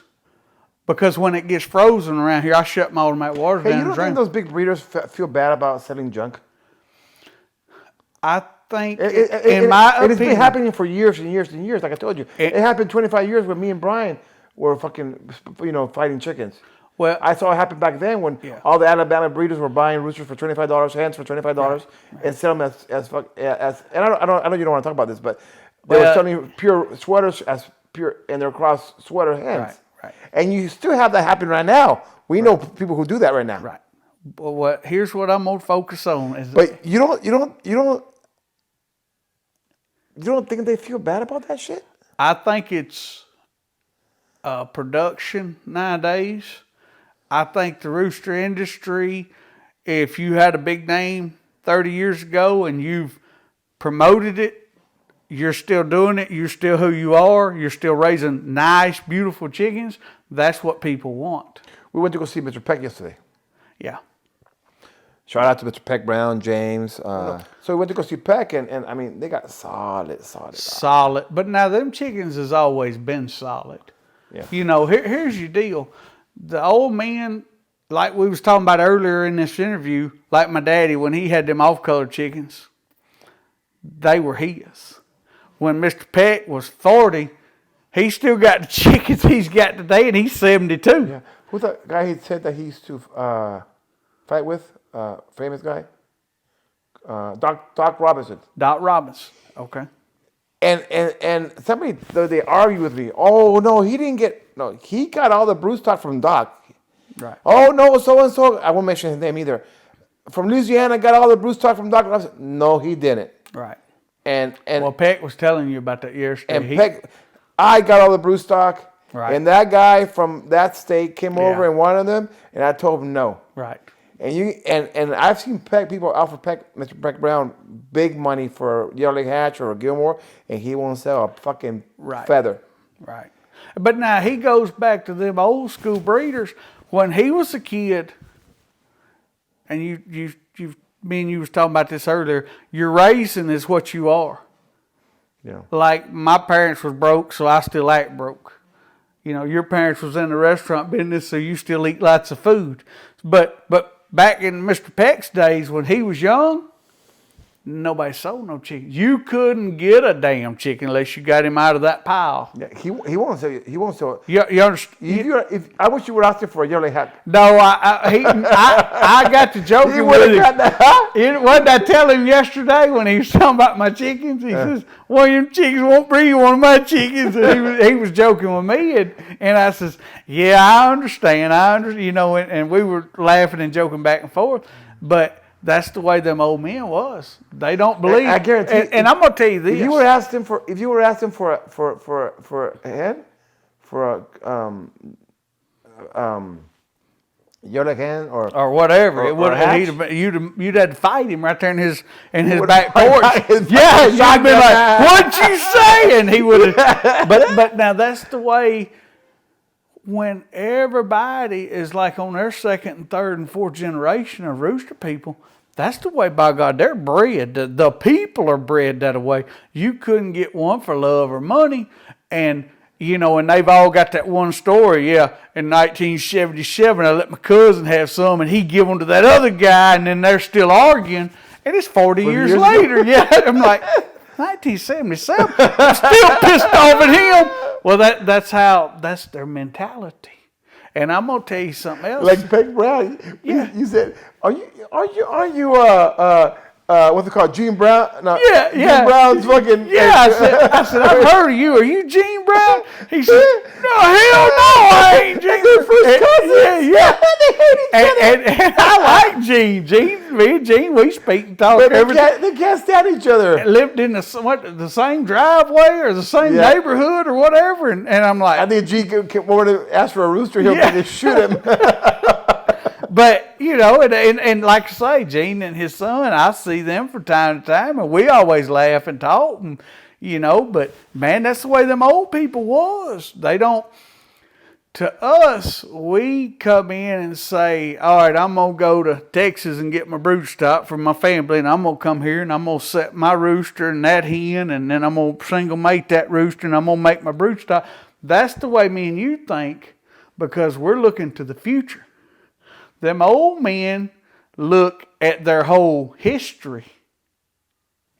Because when it gets frozen around here, I shut my automatic water down. You don't think those big breeders feel bad about selling junk? I think, in my opinion, it's been happening for years and years and years. Like I told you, it happened 25 years when me and Brian were fucking, fighting chickens. Well, I saw it happen back then when all the Alabama breeders were buying roosters for $25, hens for $25, and sell them as. And I know you don't want to talk about this, but they were selling pure sweaters as pure, and they're cross sweater hens. Right. Right. And you still have that happen right now. We know people who do that right now. Right. Well, here's what I'm gonna focus on. But you don't think they feel bad about that shit? I think it's production nowadays. I think the rooster industry, if you had a big name 30 years ago and you've promoted it, you're still doing it. You're still who you are. You're still raising nice, beautiful chickens. That's what people want. We went to go see Mr. Peck yesterday. Yeah. Shout out to Mr. Peck Brown, James. So we went to go see Peck, and I mean, they got solid. Solid. But now them chickens has always been solid. Yeah. Here's your deal. The old men, like we was talking about earlier in this interview, like my daddy, when he had them off-color chickens, they were his. When Mr. Peck was 40, he still got the chickens he's got today, and he's 72. Yeah. Who's that guy he said that he used to fight with? Famous guy? Doc Robinson. Doc Robinson. Okay. And somebody, they argue with me. Oh, no, he got all the brood stock from Doc. Right. Oh, no, so-and-so. I won't mention his name either. From Louisiana, got all the brood stock from Doc Robinson. No, he didn't. Right. And Peck was telling you about that yesterday. And Peck, I got all the brood stock, right. And that guy from that state came over and wanted them, and I told him no. Right. And I've seen Peck people offer Peck, Mr. Peck Brown, big money for Yellow Hatch or Gilmore, and he won't sell a fucking feather. Right. But now he goes back to them old school breeders. When he was a kid, and me and you was talking about this earlier, your raising is what you are. Yeah. Like my parents was broke, so I still act broke. Your parents was in the restaurant business, so you still eat lots of food. But back in Mr. Peck's days when he was young, nobody sold no chicken. You couldn't get a damn chicken unless you got him out of that pile. Yeah, he won't sell you. He won't sell it. You understand? If I wish you would ask him for a yellow hat. No, I got to joking He with would him. have got that. What did I tell him yesterday when he was talking about my chickens? He says, "One of them chickens won't breed one of my chickens." And he was joking with me, and I says, "Yeah, I understand. You know." And we were laughing and joking back and forth, but that's the way them old men was. They don't believe. I guarantee. And I'm gonna tell you this: if you were asked him for a hen, for a yellow hen or whatever, it would you'd had to fight him right there in his back porch. Yeah, you'd be like, "What'd you say?" And he would have. But now that's the way. When everybody is like on their second and third and fourth generation of rooster people, that's the way, by God, they're bred. The people are bred that way. You couldn't get one for love or money. And, you know, and they've all got that one story. Yeah, in 1977, I let my cousin have some, and he give them to that other guy, and then they're still arguing. And it's 40 years later. Yeah, I'm like, 1977, I'm still pissed off at him. Well, that's their mentality. And I'm gonna tell you something else. Like Peg Brown, you said, are you what's it called, Gene Brown? No, yeah. Gene Brown's fucking. Yeah, I said, I've heard of you. Are you Gene Brown? He said, no, hell no, I ain't Gene. They're first cousins. Yeah. They hate each other. And I like Gene. Me and Gene, we speak and talk every day. They can't stand each other. Lived in the same driveway or the same neighborhood or whatever. And I'm like, I think Gene wanted to ask for a rooster. He'll shoot him. But, you know, and like I say, Gene and his son, I see them from time to time, and we always laugh and talk, and, you know, but, man, that's the way them old people was. They don't, to us, we come in and say, all right, I'm going to go to Texas and get my brood stock for my family, and I'm going to come here, and I'm going to set my rooster and that hen, and then I'm going to single mate that rooster, and I'm going to make my brood stock. That's the way me and you think, because we're looking to the future. Them old men look at their whole history,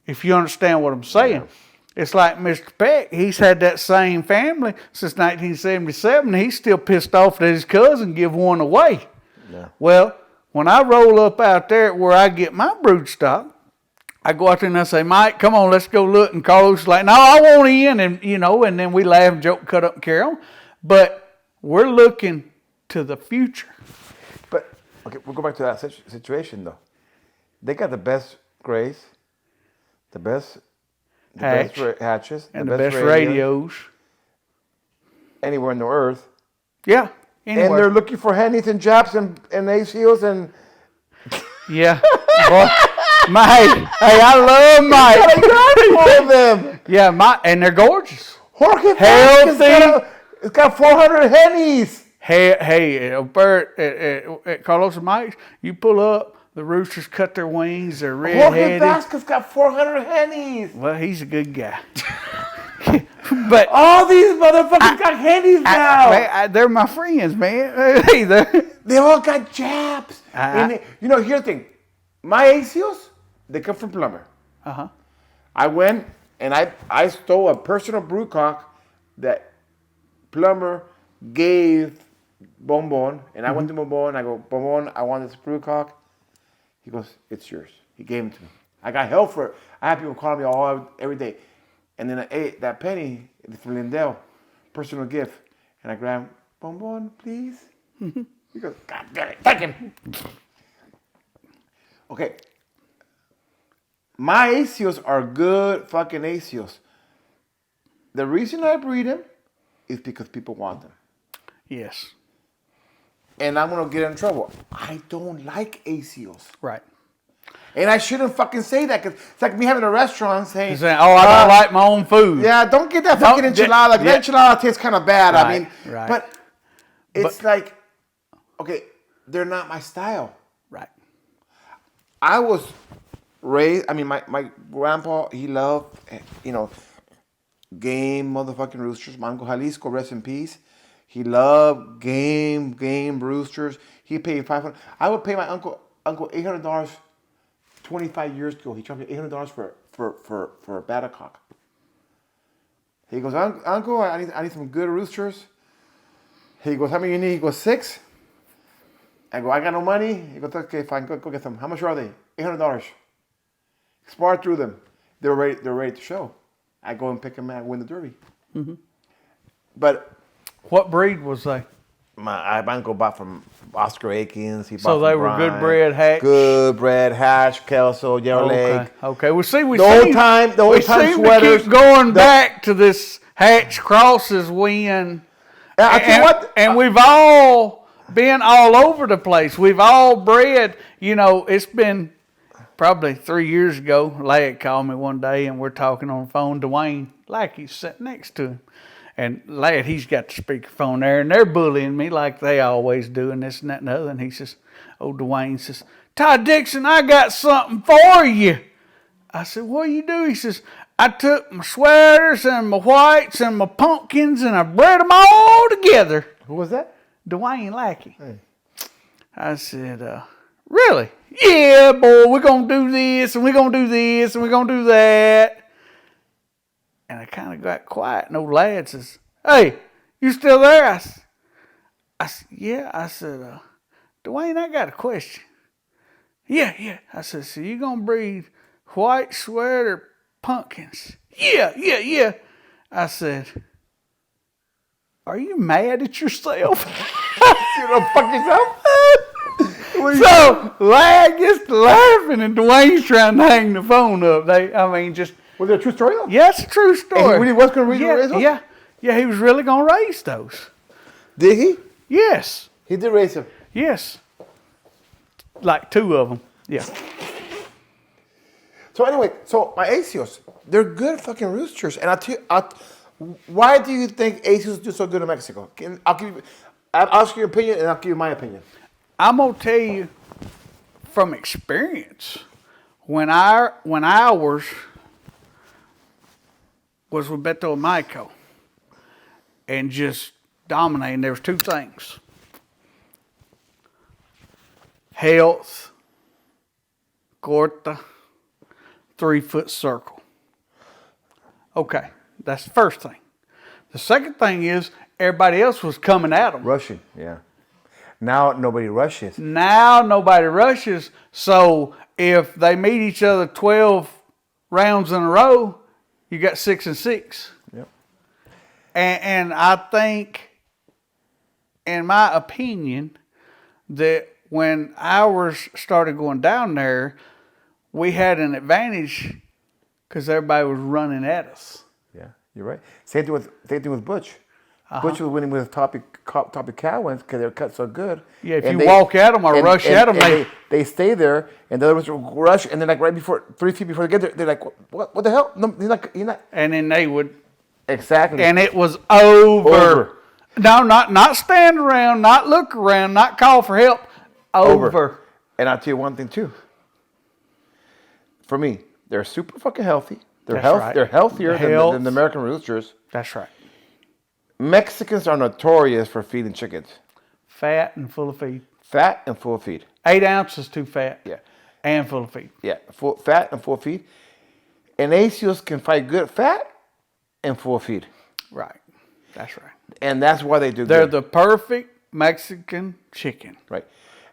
if you understand what I'm saying. Yeah. It's like Mr. Peck, he's had that same family since 1977. He's still pissed off that his cousin give one away. Yeah. Well, when I roll up out there where I get my brood stock, I go out there and I say, Mike, come on, let's go look. And Carlos is like, no, I want in. And, you know, and then we laugh and joke, cut up and carry on. But we're looking to the future. Okay, we'll go back to that situation though. They got the best grays, the best hatches, and the best radios anywhere in the earth. Yeah, anywhere. And they're looking for hennies and Japs and ACOs and. Yeah, boy, Mike. Hey, I love Mike. All of them. Yeah, and they're gorgeous. Jorge healthy. It's got 400 hennies. Hey, Bert, at Carlos and Mike's, you pull up, the roosters cut their wings, they're red-headed. Jorge Vasquez got 400 hennies. Well, he's a good guy. But all these motherfuckers got hennies now. They're my friends, man. They all got Japs. You know, here's the thing. My ACOs, they come from Plumber. Uh-huh. I went and I stole a personal broodcock that Plumber gave Bonbon, and I went to Bonbon, I go, Bonbon, I want this broodcock. He goes, it's yours. He gave it to me. I got hell for it. I had people calling me every day. And then I ate that penny from Lindell, personal gift. And I grabbed, Bonbon, please. He goes, God damn it, take him. Okay. My ACOs are good fucking ACOs. The reason I breed them is because people want them. Yes. And I'm going to get in trouble. I don't like ACOs. Right. And I shouldn't fucking say that because it's like me having a restaurant saying, oh, I don't like my own food. Yeah, don't get that fucking enchilada. That enchilada tastes kind of bad. Right, I mean, but it's like, okay, they're not my style. Right. I was raised, I mean, my grandpa, he loved, game motherfucking roosters. My Uncle Jalisco, rest in peace. He loved game roosters. He paid $500. I would pay my uncle $800 25 years ago, he charged me $800 for a Batacock. He goes, Uncle, I need some good roosters. He goes, how many you need? He goes, 6. I go, I got no money. He goes, okay, fine, go get them. How much are they? $800. Spar through them. They're ready to show. I go and pick them and I win the Derby. Mm-hmm. But what breed was they? My uncle bought from Oscar Aikens. He bought So they from were Brian. good bred hatch. Good bred hatch, Kelso, Yellow Leg. Okay. We see. The old time sweaters. To keep going back to this hatch crosses when. I tell you what. And we've all been all over the place. We've all bred. You know, it's been probably 3 years ago. Lad called me one day and we're talking on the phone. Dwayne Lackey's sitting next to him. And Lad, he's got the speakerphone there, and they're bullying me like they always do, and this and that and the other. And he says, Dwayne says, Todd Dickson, I got something for you. I said, what do you do? He says, I took my sweaters and my whites and my pumpkins, and I bred them all together. Who was that? Dwayne Lackey. Hey. I said, really? Yeah, boy, we're going to do this, and we're going to do this, and we're going to do that. And I kind of got quiet, and old lad says, hey, you still there? I said, yeah. I said, Dwayne, I got a question. Yeah. I said, so you going to breed white sweater pumpkins? Yeah. I said, are you mad at yourself? You don't fuck yourself? So, lad gets to laughing, and Dwayne's trying to hang the phone up. Was it a true story though? Yeah, it's a true story. And he really was going to raise those? Yeah, he was really going to raise those. Did he? Yes. He did raise them? Yes. Like 2 of them. Yeah. So anyway, my Asios, they're good fucking roosters. And why do you think Asios do so good in Mexico? I'll ask you your opinion and I'll give you my opinion. I'm going to tell you from experience, when ours was with Beto and Michael and just dominating, there was 2 things. Health, corta, 3-foot circle. Okay, that's the first thing. The second thing is everybody else was coming at them. Rushing, yeah. Now nobody rushes. So if they meet each other 12 rounds in a row, you got 6 and 6. Yep. And I think, in my opinion, that when ours started going down there, we had an advantage because everybody was running at us. Yeah, you're right. Same thing with Butch. Butch was winning with topic cow wins because they're cut so good. Yeah, if you walk at them or rush at them, they stay there, and the other ones will rush, and then like right before 3 feet before they get there, they're like, what the hell? No, he's not. And then they would. Exactly. And it was over. No, not stand around, not look around, not call for help. Over. And I'll tell you one thing too. For me, they're super fucking healthy. They're right. They're healthier than the American roosters. That's right. Mexicans are notorious for feeding chickens. Fat and full of feed. 8 ounces too fat. Yeah. And full of feed. Yeah, fat and full feed. And Asios can fight good fat and full feed. Right. That's right. And that's why they do They're good. the perfect Mexican chicken. Right.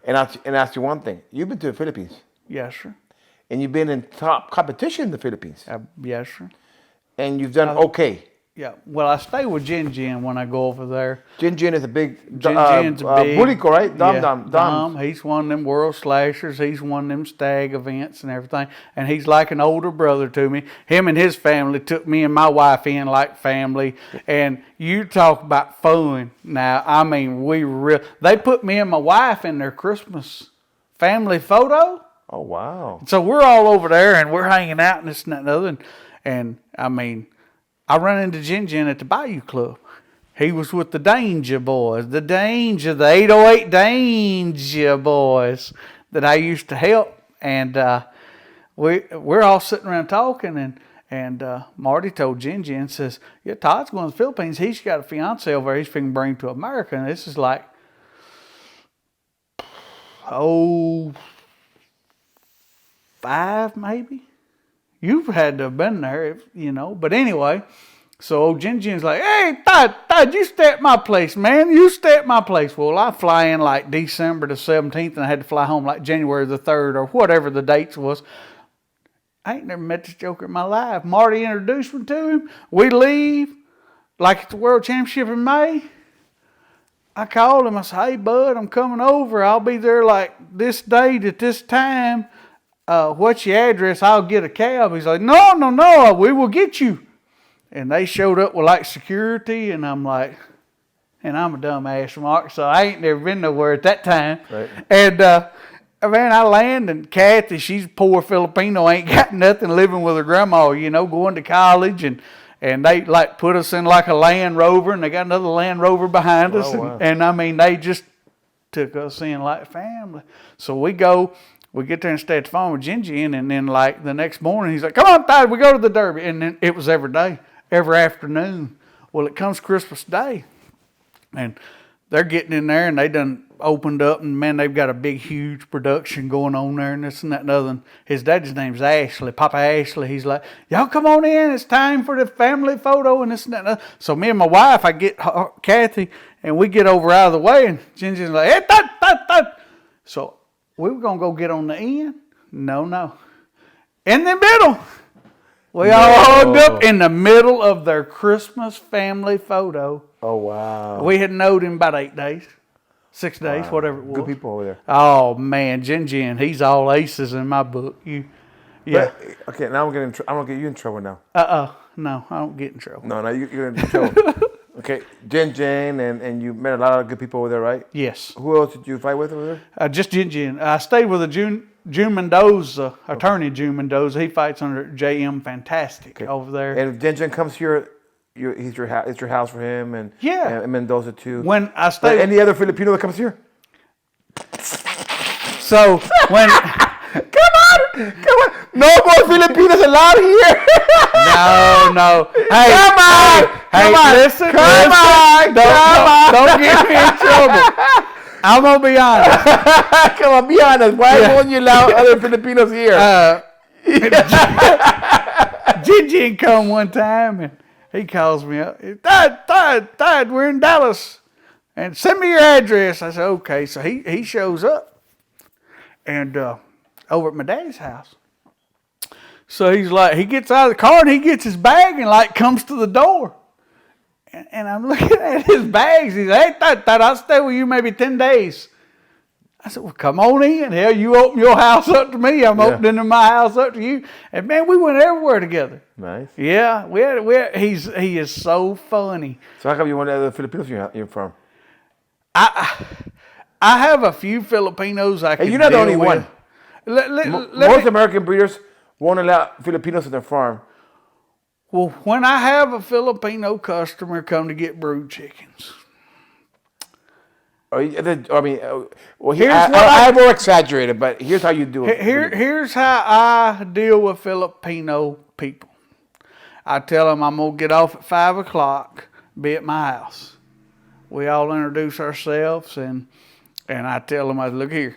And I'll ask you one thing. You've been to the Philippines. Yes, sir. And you've been in top competition in the Philippines. Yes, sir. And you've done okay. Yeah. Well, I stay with Jin when I go over there. Jin is a big... Jin's a big... Bulico, right? Dom. He's one of them world slashers. He's one of them stag events and everything. And he's like an older brother to me. Him and his family took me and my wife in like family. And you talk about fun. Now, I mean, they put me and my wife in their Christmas family photo. Oh, wow. So we're all over there and we're hanging out and this and that and the other. And I mean... I run into Jin at the Bayou Club. He was with the Danger Boys, the 808 Danger Boys that I used to help. And we're all sitting around talking, and Marty told Jin, says, yeah, Todd's going to the Philippines. He's got a fiance over there he's finna bring to America. And this is like, 5 5 maybe. You've had to have been there, you know. But anyway, so old Jin's like, hey, Todd, you stay at my place, man. You stay at my place. Well, I fly in like December the 17th, and I had to fly home like January the 3rd or whatever the dates was. I ain't never met this joker in my life. Marty introduced me to him. We leave, like it's the World Championship in May. I called him. I said, hey, bud, I'm coming over. I'll be there like this date at this time. What's your address? I'll get a cab. He's like, no, we will get you. And they showed up with like security, and I'm like, and I'm a dumbass, Mark, so I ain't never been nowhere at that time. Right. And man, I land, and Kathy, she's a poor Filipino, ain't got nothing, living with her grandma, you know, going to college, and they like put us in like a Land Rover, and they got another Land Rover behind us, wow. and I mean, they just took us in like family. So we get there and stay at the farm with Jin, and then like the next morning, he's like, come on, Todd, we go to the Derby. And then it was every day, every afternoon. Well, it comes Christmas Day, and they're getting in there, and they done opened up, and man, they've got a big, huge production going on there, and this and that and other. And his daddy's name's Ashley, Papa Ashley. He's like, y'all come on in, it's time for the family photo, and this and that and other. So me and my wife, I get Kathy, and we get over out of the way, and Jin's like, hey, Todd. So we were going to go get on the end. No. In the middle. We all hugged up in the middle of their Christmas family photo. Oh, wow. We had known him about 8 days, 6 days, whatever it was. Good people over there. Oh, man, Jin, he's all aces in my book. Yeah. But, okay, now I'm going to get you in trouble now. No, I don't get in trouble. No, you're in trouble. Okay, Jin, and you met a lot of good people over there, right? Yes. Who else did you fight with over there? Just Jin. I stayed with June Mendoza, attorney June Mendoza. He fights under JM Fantastic over there. And if Jin comes here, it's your house for him, and Mendoza too. When I stayed, any other Filipino that comes here? So when come on, no more Filipinos allowed here. No. Hey, come on, listen. Don't get me in trouble. I'm gonna be honest. Come on, be honest. Why won't you allow other Filipinos here? Jin come one time, and he calls me up. Todd, we're in Dallas, and send me your address. I said, okay. So he shows up, and over at my daddy's house. So he's like, he gets out of the car, and he gets his bag, and like comes to the door. And I'm looking at his bags. He's like, hey, Todd, I'll stay with you maybe 10 days. I said, well, come on in. Hell, you open your house up to me. I'm opening my house up to you. And, man, we went everywhere together. Nice. Yeah, he is so funny. So how come you want other Filipinos you're from? I have a few Filipinos I can Hey, you're not the only with. one. Most American breeders won't allow Filipinos at their farm. Well, when I have a Filipino customer come to get brood chickens. I more exaggerated, but here's how you do it. Here's how I deal with Filipino people. I tell them I'm going to get off at 5 o'clock, be at my house. We all introduce ourselves, and I tell them, look here,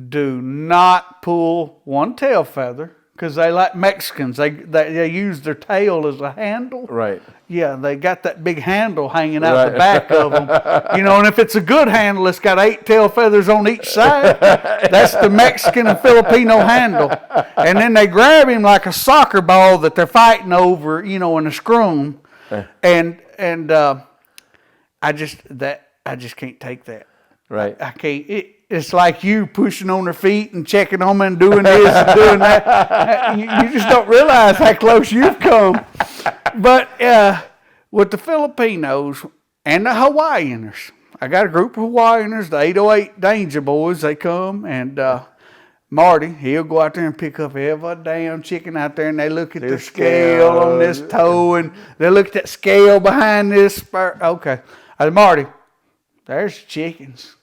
do not pull one tail feather, because they like Mexicans. They use their tail as a handle. Right. Yeah, they got that big handle hanging out the back of them. You know, and if it's a good handle, it's got 8 tail feathers on each side. That's the Mexican and Filipino handle. And then they grab him like a soccer ball that they're fighting over, you know, in a scrum. And I just can't take that. Right. I can't. It's like you pushing on their feet and checking them and doing this and doing that. You just don't realize how close you've come. But with the Filipinos and the Hawaiianers, I got a group of Hawaiianers, the 808 Danger Boys, they come, and Marty, he'll go out there and pick up every damn chicken out there, and they look at the scale on this toe, and they look at that scale behind this spur. Okay. I said, Marty, there's chickens.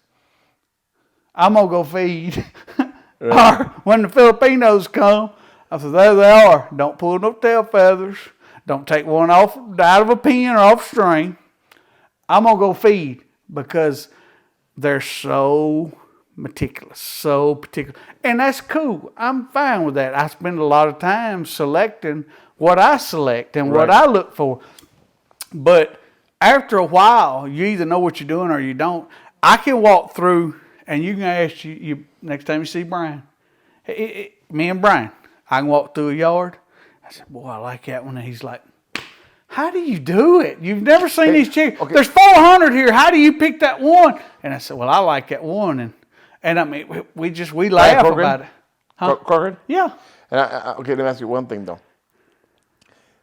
I'm going to go feed. Right. Or when the Filipinos come, I said, there they are. Don't pull no tail feathers. Don't take one off out of a pen or off string. I'm going to go feed because they're so meticulous, so particular. And that's cool. I'm fine with that. I spend a lot of time selecting what I select and what I look for. But after a while, you either know what you're doing or you don't. I can walk through, and you can ask you next time you see Brian, me and Brian, I can walk through a yard. I said, boy, I like that one. And he's like, how do you do it? You've never seen these chickens. Okay. There's 400 here. How do you pick that one? And I said, well, I like that one. And I mean, we laugh about it. Huh? Corcoran? Yeah. And okay, let me ask you one thing, though.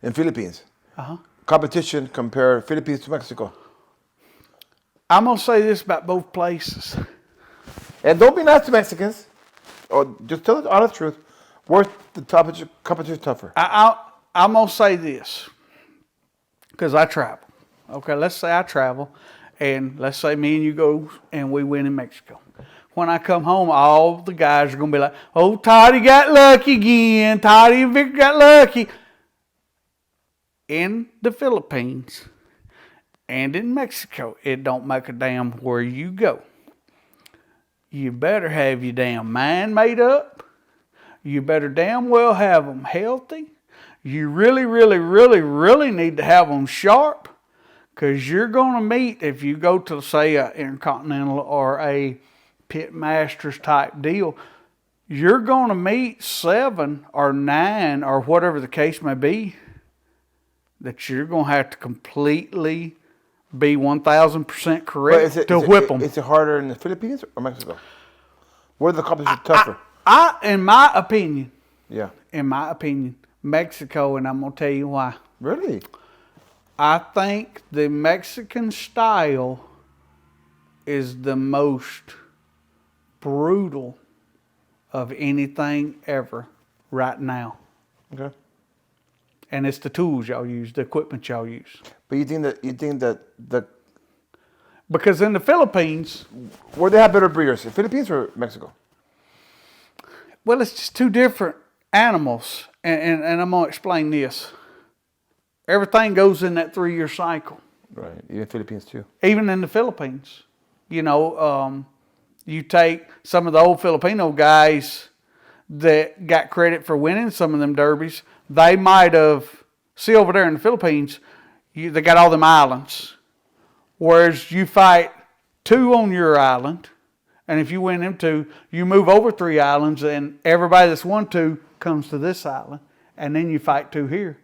In Philippines, competition compare Philippines to Mexico. I'm going to say this about both places. And don't be nice to Mexicans. Or just tell the honest truth. Where's the competition tougher? I'm going to say this. Because I travel. Okay, let's say I travel. And let's say me and you go and we win in Mexico. When I come home, all the guys are going to be like, oh, Toddy got lucky again. Toddy and Victor got lucky. In the Philippines and in Mexico, it don't make a damn where you go. You better have your damn mind made up. You better damn well have them healthy. You really, really, really, really need to have them sharp, because you're going to meet, if you go to, say, an Intercontinental or a Pit Masters type deal, you're going to meet 7 or 9 or whatever the case may be that you're going to have to completely be 1,000% correct to whip them. Is it harder in the Philippines or Mexico? Where's the competition tougher? In my opinion, in my opinion, Mexico, and I'm going to tell you why. Really? I think the Mexican style is the most brutal of anything ever right now. Okay. And it's the tools y'all use, the equipment y'all use. But you think that the because in the Philippines, where they have better breeders, the Philippines or Mexico? Well, it's just two different animals, and I'm gonna explain this. Everything goes in that 3-year cycle. Right, even Philippines too. Even in the Philippines, you know, you take some of the old Filipino guys that got credit for winning some of them derbies. They might have, see over there in the Philippines, they got all them islands. Whereas you fight 2 on your island, and if you win them 2, you move over 3 islands, and everybody that's won 2 comes to this island, and then you fight 2 here.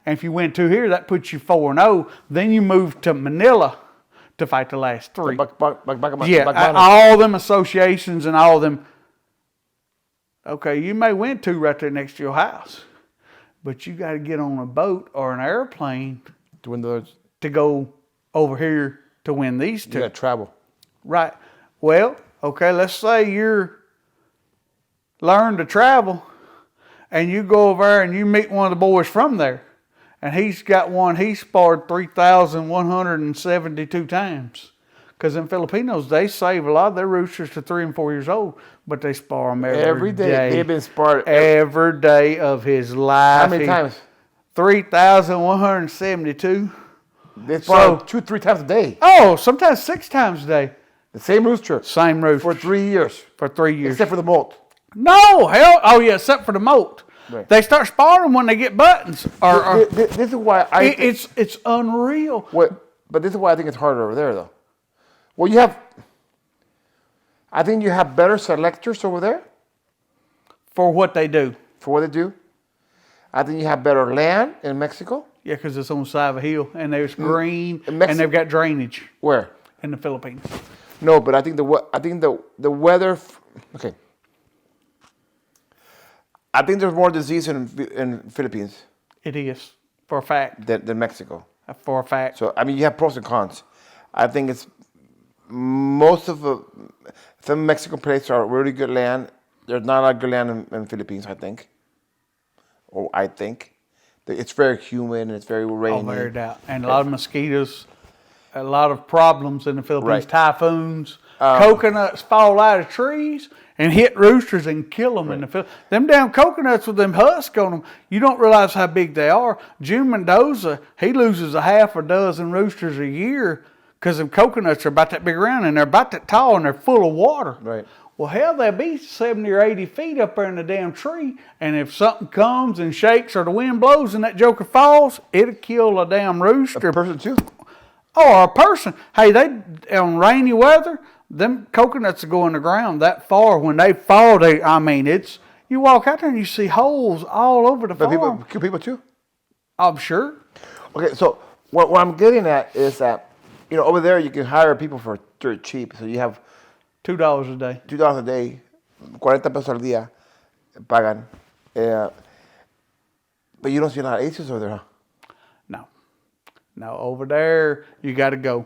And if you win 2 here, that puts you 4-0. Then you move to Manila to fight the last 3. All them associations and all them. Okay, you may win 2 right there next to your house, but you got to get on a boat or an airplane to win those, to go over here to win these 2. You got to travel. Right. Well, okay, let's say you're learn to travel and you go over there and you meet one of the boys from there, and he's got one he sparred 3,172 times. Because in Filipinos, they save a lot of their roosters to 3 and 4 years old, but they spar them every day. They've been sparred every day of his life. How many times? 3,172. They spar 2-3 times a day. Oh, sometimes 6 times a day. The same rooster. Same rooster. For 3 years. For 3 years. Except for the molt. No, hell, oh yeah, except for the molt. Right. They start sparring when they get buttons. This is why it's unreal. But this is why I think it's harder over there, though. Well, I think you have better selectors over there. For what they do. For what they do. I think you have better land in Mexico. Yeah, because it's on the side of a hill, and there's green, and they've got drainage. Where? In the Philippines. No, but I think the weather. Okay. I think there's more disease in Philippines. It is, for a fact. Than Mexico. For a fact. So I mean, you have pros and cons. I think it's most of some Mexican places are really good land. There's not a lot of good land in Philippines, I think. It's very humid and it's very rainy. Oh, very doubt. And a lot of mosquitoes, a lot of problems in the Philippines. Right. Typhoons, coconuts fall out of trees and hit roosters and kill them in the Philippines. Them damn coconuts with them husks on them, you don't realize how big they are. June Mendoza, he loses 6 roosters a year because them coconuts are about that big around and they're about that tall and they're full of water. Right. Well, hell, they'll be 70 or 80 feet up there in the damn tree, and if something comes and shakes or the wind blows and that joker falls, it'll kill a damn rooster. A person too? Or a person. Hey, on rainy weather, them coconuts will go in the ground that far. When they fall, you walk out there and you see holes all over the farm. But kill people too? I'm sure. Okay, so what I'm getting at is that, over there you can hire people for dirt cheap. So you have $2 a day. $2 a day, 40 pesos al día, pagan. But you don't see a lot of aces over there, huh? No, over there you got to go.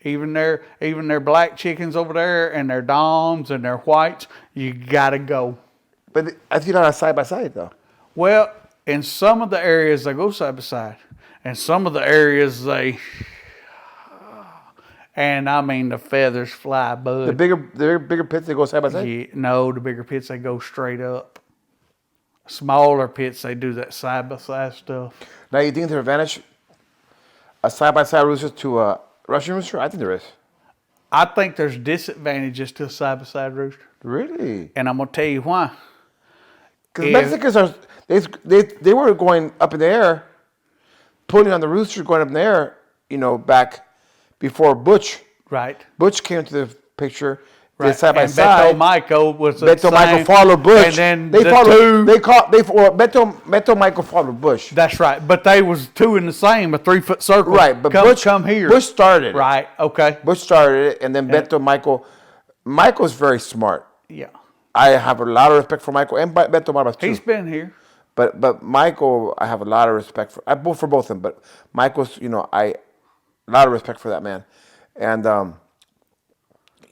Even their black chickens over there and their doms and their whites, you got to go. But I see a lot of side by side though. Well, in some of the areas they go side by side, and some of the areas and I mean the feathers fly, bud. The bigger pits they go side by side. Yeah, no, the bigger pits they go straight up. Smaller pits they do that side by side stuff. Now you think there's an advantage a side by side rooster to a Russian rooster? I think there is. I think there's disadvantages to a side by side rooster. Really? And I'm gonna tell you why. Because Mexicans they were going up in the air, pulling on the rooster, going up in the air, back before Butch. Right. Butch came to the picture. Right. Side by and side. Beto Michael was the Beto same. Michael followed Bush. And then Beto Michael followed Bush. That's right. But they was two in the same, a 3-foot circle. Right, but come here. Bush started it. Right. Okay. Bush started it, and then Beto Michael's very smart. Yeah. I have a lot of respect for Michael and Beto Michael too. He's been here. But Michael, I have a lot of respect for. For both of them, but Michael's, a lot of respect for that man, and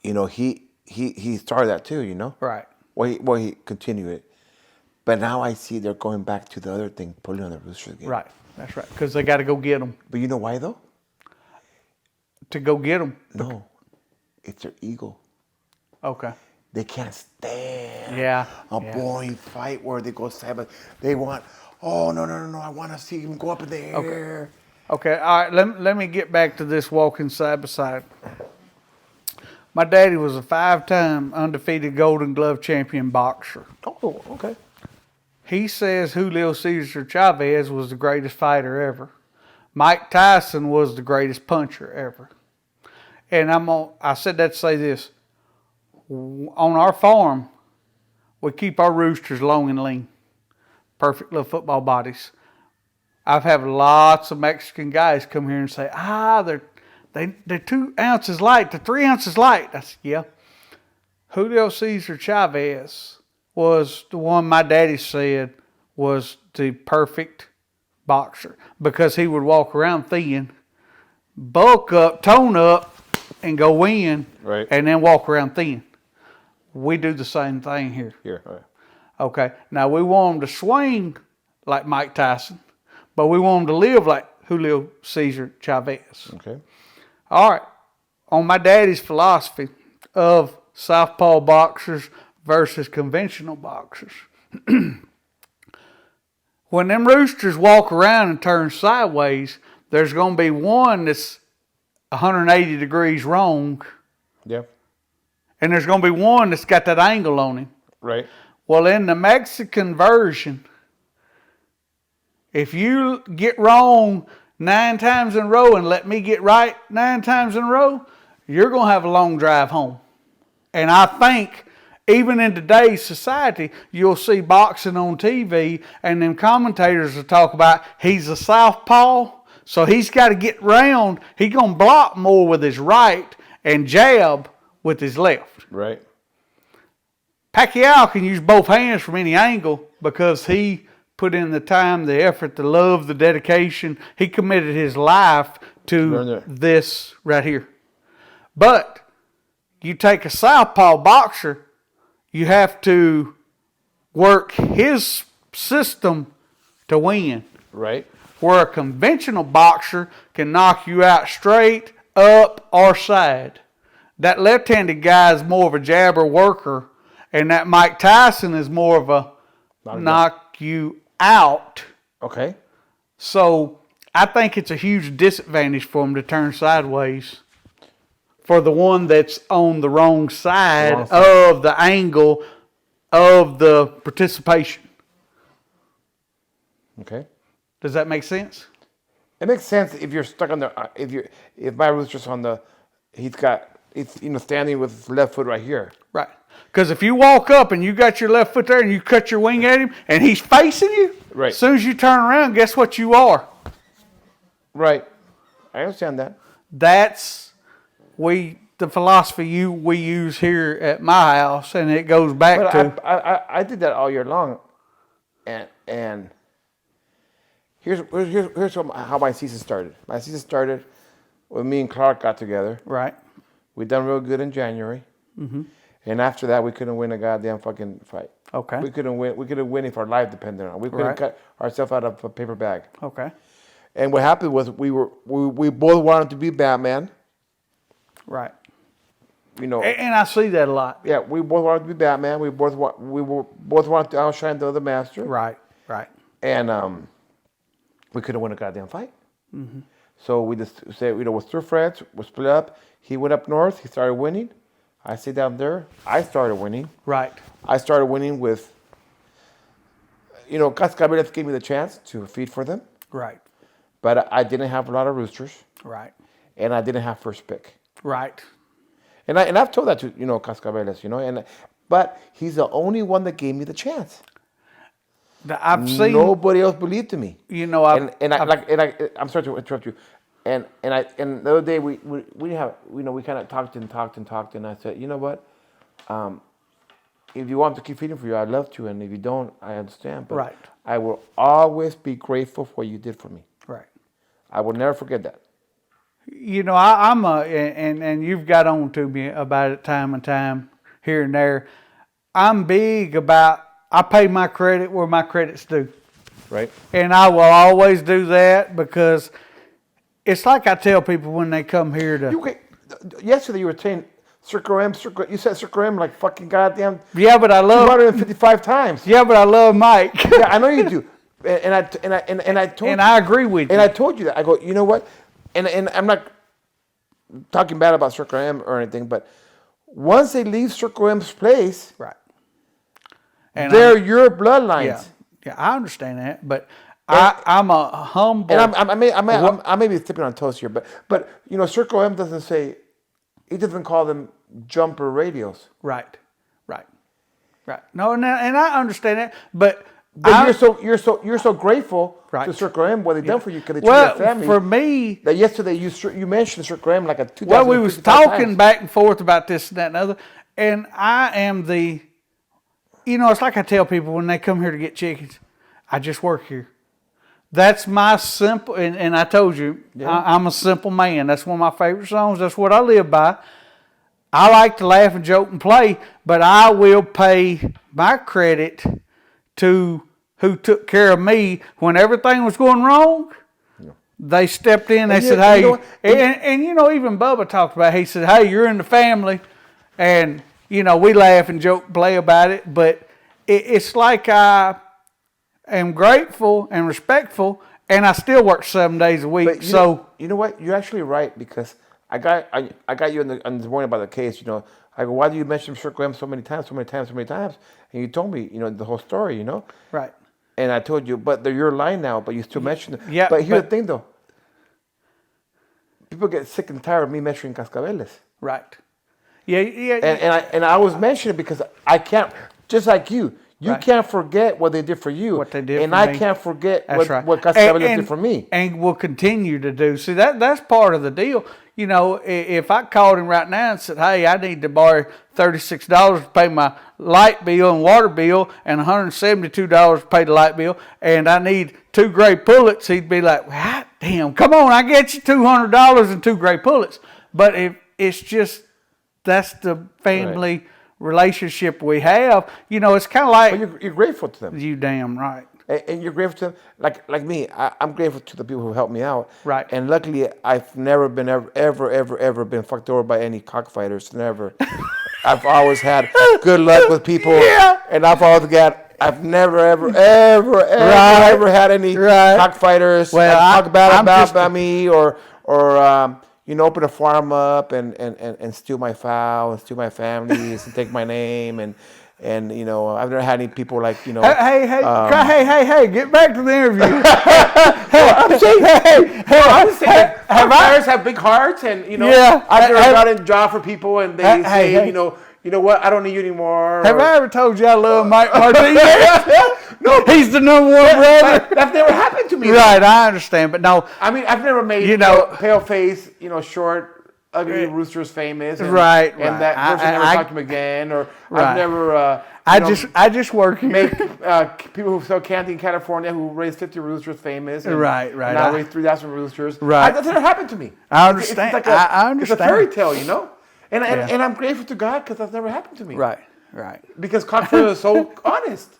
he started that too, Right. Well, he continued it, but now I see they're going back to the other thing, pulling on the roosters again. Right. That's right. Because they got to go get them. But you know why though? To go get them. No, it's their ego. Okay. They can't stand a boring fight where they go side by. They want, oh no, I want to see him go up in the air. Okay. All right. Let me get back to this walking side by side. My daddy was a 5-time undefeated Golden Glove champion boxer. Oh, okay. He says Julio Cesar Chavez was the greatest fighter ever. Mike Tyson was the greatest puncher ever. And I said that to say this. On our farm, we keep our roosters long and lean. Perfect little football bodies. I've had lots of Mexican guys come here and say, they're 2 ounces light, they're 3 ounces light. I said, yeah. Julio Cesar Chavez was the one my daddy said was the perfect boxer because he would walk around thin, bulk up, tone up, and go in, right, and then walk around thin. We do the same thing here. Here, all right. Okay. Now we want him to swing like Mike Tyson, but we want him to live like Julio Cesar Chavez. Okay. All right. On my daddy's philosophy of southpaw boxers versus conventional boxers. When them roosters walk around and turn sideways, there's going to be one that's 180 degrees wrong. Yep. And there's going to be one that's got that angle on him. Right. Well, in the Mexican version, if you get wrong 9 times in a row and let me get right 9 times in a row, you're going to have a long drive home. And I think even in today's society, you'll see boxing on TV and them commentators will talk about he's a southpaw, so he's got to get round. He's going to block more with his right and jab with his left. Right. Pacquiao can use both hands from any angle because he put in the time, the effort, the love, the dedication. He committed his life to this right here. But you take a southpaw boxer, you have to work his system to win. Right. Where a conventional boxer can knock you out straight, up, or side. That left-handed guy is more of a jabber worker, and that Mike Tyson is more of a knock you out. Okay. So I think it's a huge disadvantage for him to turn sideways for the one that's on the wrong side, Wrong side. of the angle of the participation. Okay. Does that make sense? It makes sense if you're stuck on the if my rooster's on the he's standing with his left foot right here. Right. Because if you walk up and you got your left foot there and you cut your wing at him and he's facing you, Right. as soon as you turn around, guess what you are? Right. I understand that. That's the philosophy we use here at my house, and it goes back But to. I did that all year long, and here's how my season started. My season started when me and Clark got together. Right. We done real good in January, and after that we couldn't win a goddamn fucking fight. Okay. We couldn't win. We couldn't win if our life depended on it. We couldn't Right. cut ourselves out of a paper bag. Okay. And what happened was we both wanted to be Batman. Right. You know. And I see that a lot. Yeah, we both wanted to be Batman. We both wanted to outshine the other master. Right. Right. And we couldn't win a goddamn fight. So we just said, we're still friends. We split up. He went up north. He started winning. I stayed down there. I started winning. Right. I started winning with, Cascabeles gave me the chance to feed for them. Right. But I didn't have a lot of roosters. Right. And I didn't have first pick. Right. And I've told that to, Cascabeles, but he's the only one that gave me the chance. I've seen Nobody else believed in me. I'm sorry to interrupt you. And the other day we kind of talked, and I said, you know what? If you want to keep feeding for you, I'd love to, and if you don't, I understand. But Right. I will always be grateful for what you did for me. Right. I will never forget that. I'm and you've got on to me about it time and time here and there. I'm big about I pay my credit where my credit's due. Right. And I will always do that because it's like I tell people when they come here to. Yesterday you were saying Circle M, you said Circle M like fucking goddamn. Yeah, but I love 255 times. Yeah, but I love Mike. Yeah, I know you do. And I told and you, I agree with you. And I told you that. I go, you know what? And I'm not talking bad about Circle M or anything, but once they leave Circle M's place, right. And they're your bloodlines. Yeah, I understand that, but I'm a humble. And I may be stepping on toes here, but Circle M doesn't say, he doesn't call them jumper radios. Right. No, and I understand that, but you're so grateful to Circle M what they done for you because they treated your family. For me, that yesterday you mentioned Circle M like a 2,000. Well, we was talking back and forth about this and that and other, and I am the. It's like I tell people when they come here to get chickens, I just work here. That's my simple, and I told you, I'm a simple man. That's one of my favorite songs. That's what I live by. I like to laugh and joke and play, but I will pay my credit to who took care of me when everything was going wrong. Yeah. They stepped in. They said, "Hey," and even Bubba talked about it. He said, "Hey, you're in the family," and we laugh and joke and play about it. But it's like I am grateful and respectful, and I still work 7 days a week. You know what? You're actually right because I got you on this morning about the case. I go, why do you mention Circle M so many times? And you told me, the whole story. Right. And I told you, but they're your line now, but you still mention it. Yeah. But here's the thing, though. People get sick and tired of me mentioning Cascabeles. Right. Yeah. And I was mentioning it because I can't, just like you can't forget what they did for you. What they did and for I me. can't forget That's what Cascabeles did for me. And will continue to do. See, that's part of the deal. If I called him right now and said, "Hey, I need to borrow $36 to pay my light bill and water bill and $172 to pay the light bill, and I need 2 gray pullets," he'd be like, "Well, damn, come on, I get you $200 and 2 gray pullets." But if it's just, that's the family relationship we have. It's kind of like... But you're grateful to them. You damn right. And you're grateful to them, like me. I'm grateful to the people who helped me out. Right. And luckily, I've never been ever been fucked over by any cockfighters. Never. I've always had good luck with people. Yeah. And I've never ever had any cockfighters talk bad about me or open a farm up and steal my fowl and steal my families and take my name and I've never had any people like Hey, get back to the interview. I'm saying vampires have big hearts and I've never gotten a job for people and they say you know what, I don't need you anymore. Have I ever told you I love Mike Martinez? No, he's the number one brother. That's never happened to me. Right, I understand, but no. I mean, I've never made pale face, short, ugly roosters famous. And, right. And that person never talked to him again, or I've never. I just work here. Make people who sell candy in California who raise 50 roosters famous. And right. Now raise 3,000 roosters. Right. That's never happened to me. I understand. I understand. It's a fairy tale, And I'm grateful to God because that's never happened to me. Right. Because Cocktail is so honest.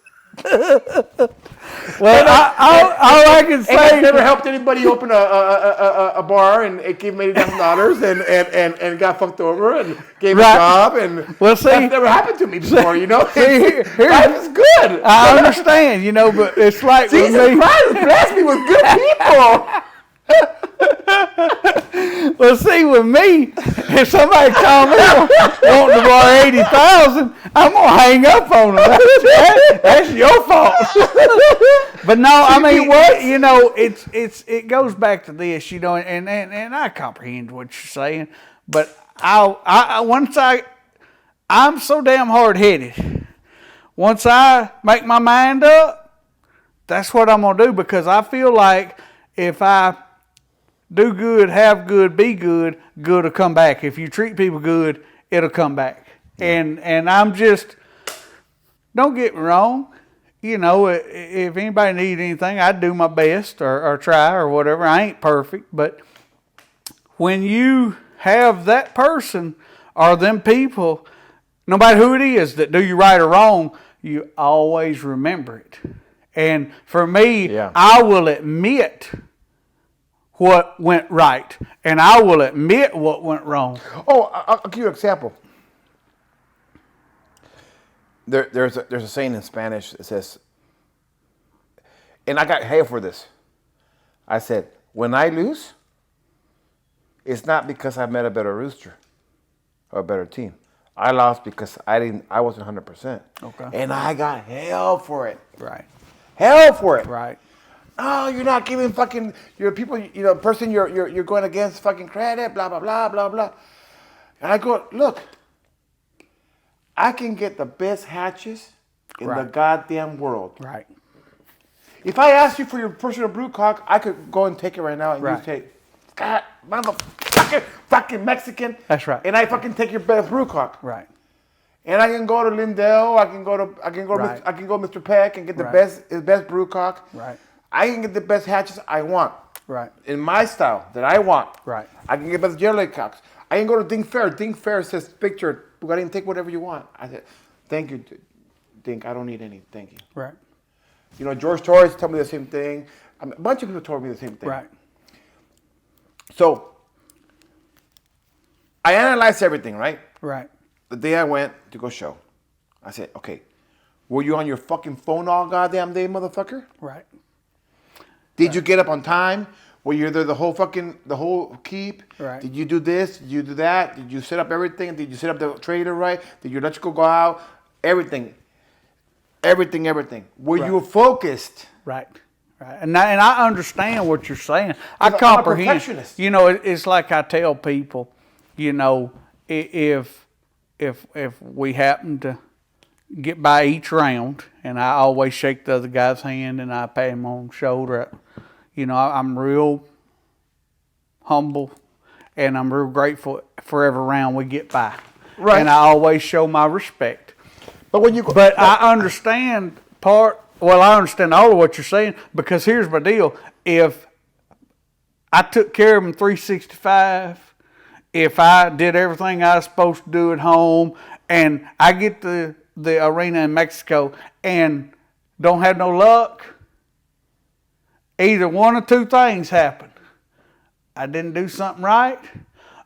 Well, all I can say, I've never helped anybody open a bar and it gave me $80,000 and got fucked over and gave a job and that's never happened to me before. Life is good. I understand, but it's like Jesus Christ blessed me with good people. Well, see, with me, if somebody called me wanting to borrow 80,000, I'm gonna hang up on them. That's your fault. But no, I mean, it goes back to this, and I comprehend what you're saying, but I'm so damn hard-headed. Once I make my mind up, that's what I'm gonna do because I feel like if I do good, have good, be good, good will come back. If you treat people good, it'll come back. And I'm just, don't get me wrong, if anybody needs anything, I'd do my best or try or whatever. I ain't perfect, but when you have that person or them people, no matter who it is that do you right or wrong, you always remember it. And for me, I will admit what went right, and I will admit what went wrong. Oh, I'll give you an example. There's a saying in Spanish that says, and I got hate for this. I said, when I lose, it's not because I met a better rooster or a better team. I lost because I wasn't 100%. Okay. And I got hell for it. Right. Hell for it. Right. Oh, you're not giving fucking your people, person you're going against fucking credit, blah, blah, blah, blah, blah. And I go, look, I can get the best hatches in the goddamn world. Right. If I asked you for your personal brew cock, I could go and take it right now and you say, God, motherfucker, fucking Mexican. That's right. And I fucking take your best brew cock. Right. And I can go to Lindell, I can go Mr. Peck and get his best brew cock. Right. I can get the best hatches I want. Right. In my style that I want. Right. I can get best jelly cocks. I can go to Dink Fair. Dink Fair says, picture, Bugatti, and take whatever you want. I said, thank you, Dink. I don't need any. Thank you. Right. George Torres told me the same thing. A bunch of people told me the same thing. Right. So, I analyzed everything, right? Right. The day I went to go show, I said, okay, were you on your fucking phone all goddamn day, motherfucker? Right. Did you get up on time? Were you there the whole keep? Right. Did you do this? Did you do that? Did you set up everything? Did you set up the trailer right? Did your electrical go out? Everything. Were you focused? Right. Right. And I understand what you're saying. I comprehend. I'm a perfectionist. It's like I tell people, if we happen to get by each round, and I always shake the other guy's hand and I pat him on the shoulder. I'm real humble and I'm real grateful for every round we get by. Right. And I always show my respect. But I understand I understand all of what you're saying because here's my deal. If I took care of them 365, if I did everything I was supposed to do at home, and I get the arena in Mexico and don't have no luck, either one of two things happen. I didn't do something right,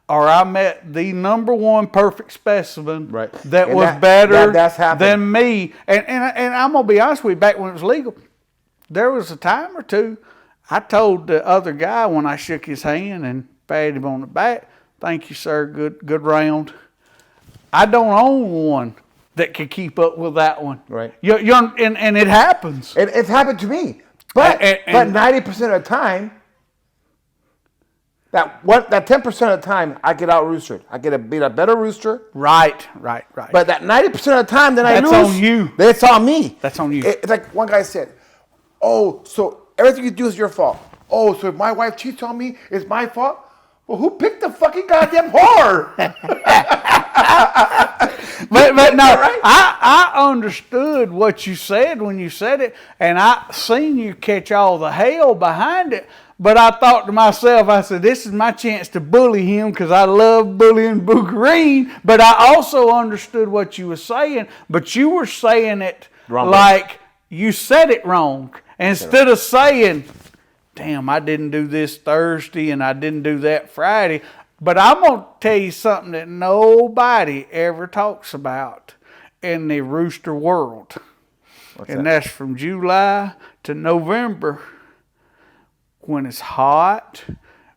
or I met the number one perfect specimen that was better than me. And I'm going to be honest with you, back when it was legal, there was a time or two I told the other guy when I shook his hand and patted him on the back, Thank you, sir. Good round. I don't own one that can keep up with that one. Right. And it happens. It's happened to me. But 90% of the time, that 10% of the time, I get out roostered. I get a better rooster. Right. But that 90% of the time, then I lose. That's on you. Then it's on me. That's on you. It's like one guy said, "Oh, so everything you do is your fault. Oh, so if my wife cheats on me, it's my fault." Well, who picked the fucking goddamn whore? But no, Right? I understood what you said when you said it, and I seen you catch all the hell behind it. But I thought to myself, I said, this is my chance to bully him because I love bullying Bookerine. But I also understood what you were saying, but you were saying it Wrong like you said it wrong. Instead of saying, damn, I didn't do this Thursday and I didn't do that Friday. But I'm going to tell you something that nobody ever talks about in the rooster world. And that's from July to November. When it's hot,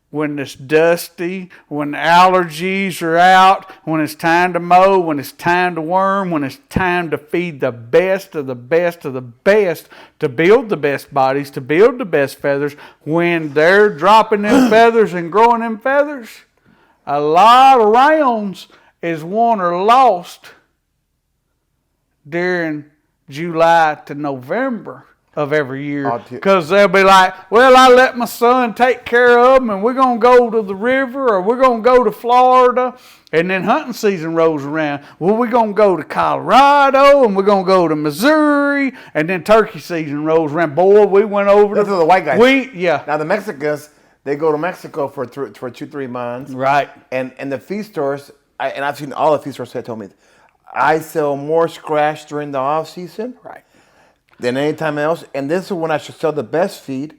when it's dusty, when the allergies are out, when it's time to mow, when it's time to worm, when it's time to feed the best of the best of the best, to build the best bodies, to build the best feathers, when they're dropping them feathers and growing them feathers, a lot of rounds is won or lost during July to November of every year, because they'll be like, well, I let my son take care of them and we're going to go to the river or we're going to go to Florida, and then hunting season rolls around. Well, we're going to go to Colorado and we're going to go to Missouri, and then turkey season rolls around. Boy, we went over Those are the white guys. Yeah. Now the Mexicans, they go to Mexico for 2-3 months. Right. And the feed stores, and I've seen all the feed stores that told me, I sell more scratch during the off season. Right. Than any time else, and this is when I should sell the best feed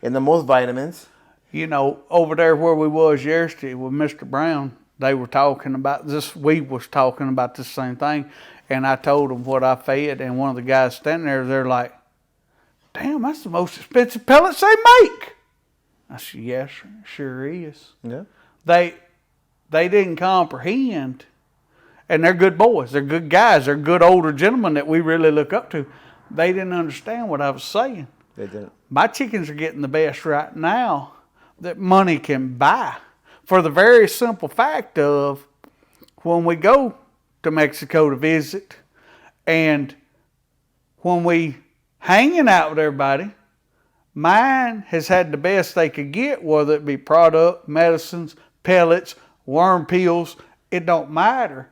and the most vitamins. You know, over there where we was yesterday with Mr. Brown, they were talking about this. We was talking about the same thing, and I told them what I fed, and one of the guys standing there, they're like, "Damn, that's the most expensive pellets they make." I said, "Yes, sure is." Yeah. They didn't comprehend, and they're good boys, they're good guys, they're good older gentlemen that we really look up to. They didn't understand what I was saying. They didn't. My chickens are getting the best right now that money can buy, for the very simple fact of when we go to Mexico to visit and when we hanging out with everybody, mine has had the best they could get, whether it be product, medicines, pellets, worm pills. It don't matter.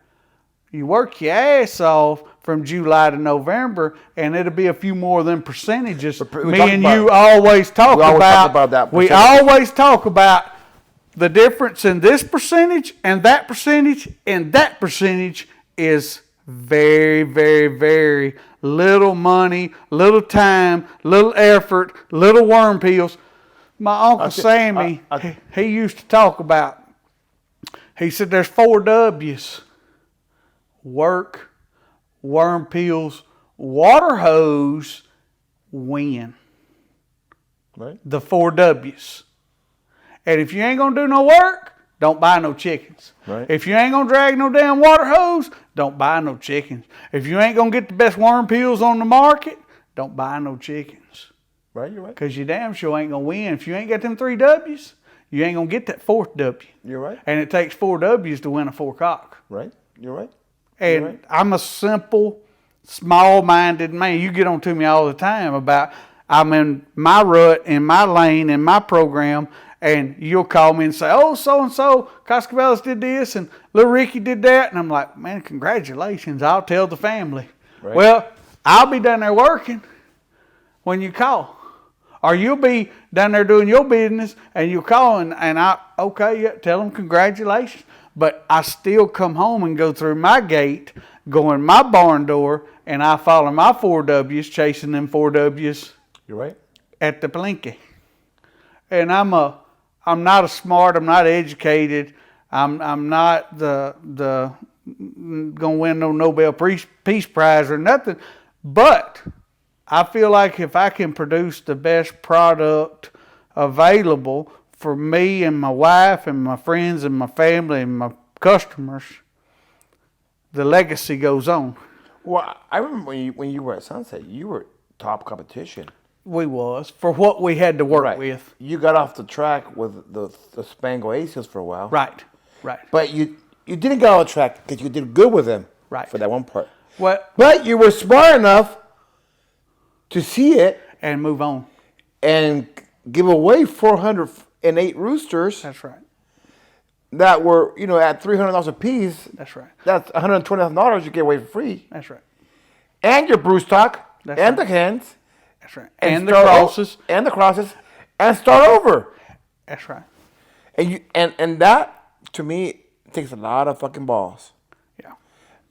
You work your ass off from July to November, and it'll be a few more of them percentages. Me and you always talk about that. We always talk about the difference in this percentage and that percentage, and that percentage is very, very, very little money, little time, little effort, little worm pills. My Uncle Sammy, he used to talk about, he said there's 4 W's. Work, worm pills, water hose, win. Right. The 4 W's. And if you ain't going to do no work, don't buy no chickens. Right. If you ain't going to drag no damn water hose, don't buy no chickens. If you ain't going to get the best worm pills on the market, don't buy no chickens. Right, you're right. Because you damn sure ain't going to win. If you ain't got them 3 W's, you ain't going to get that 4th W. You're right. And it takes 4 W's to win a 4-cock. Right, you're right. And right. I'm a simple, small-minded man. You get on to me all the time about I'm in my rut, in my lane, in my program, and you'll call me and say, oh, so-and-so, Cascabelas did this, and little Ricky did that. And I'm like, man, congratulations. I'll tell the family. Right. Well, I'll be down there working when you call. Or you'll be down there doing your business, and you'll call, and tell them congratulations. But I still come home and go through my gate, go in my barn door, and I follow my 4 W's, chasing them 4 W's. You're right. At the Palenque. And I'm not a smart, I'm not educated, I'm not gonna win no Nobel Peace Prize or nothing. But I feel like if I can produce the best product available for me and my wife and my friends and my family and my customers, the legacy goes on. Well, I remember when you were at Sunset, you were top competition. We was, for what we had to work Right. with. You got off the track with the Spangle Aces for a while. Right. But you didn't get off the track because you did good with them. Right. For that one part. What? But you were smart enough to see it And move on. and give away 408 roosters That's right. that were, at $300 a piece. That's right. That's $120,000 you get away for free. That's right. And your brood stock. That's and right. the hens. That's right. And the crosses. And the crosses. And start over. That's right. And that, to me, takes a lot of fucking balls. Yeah.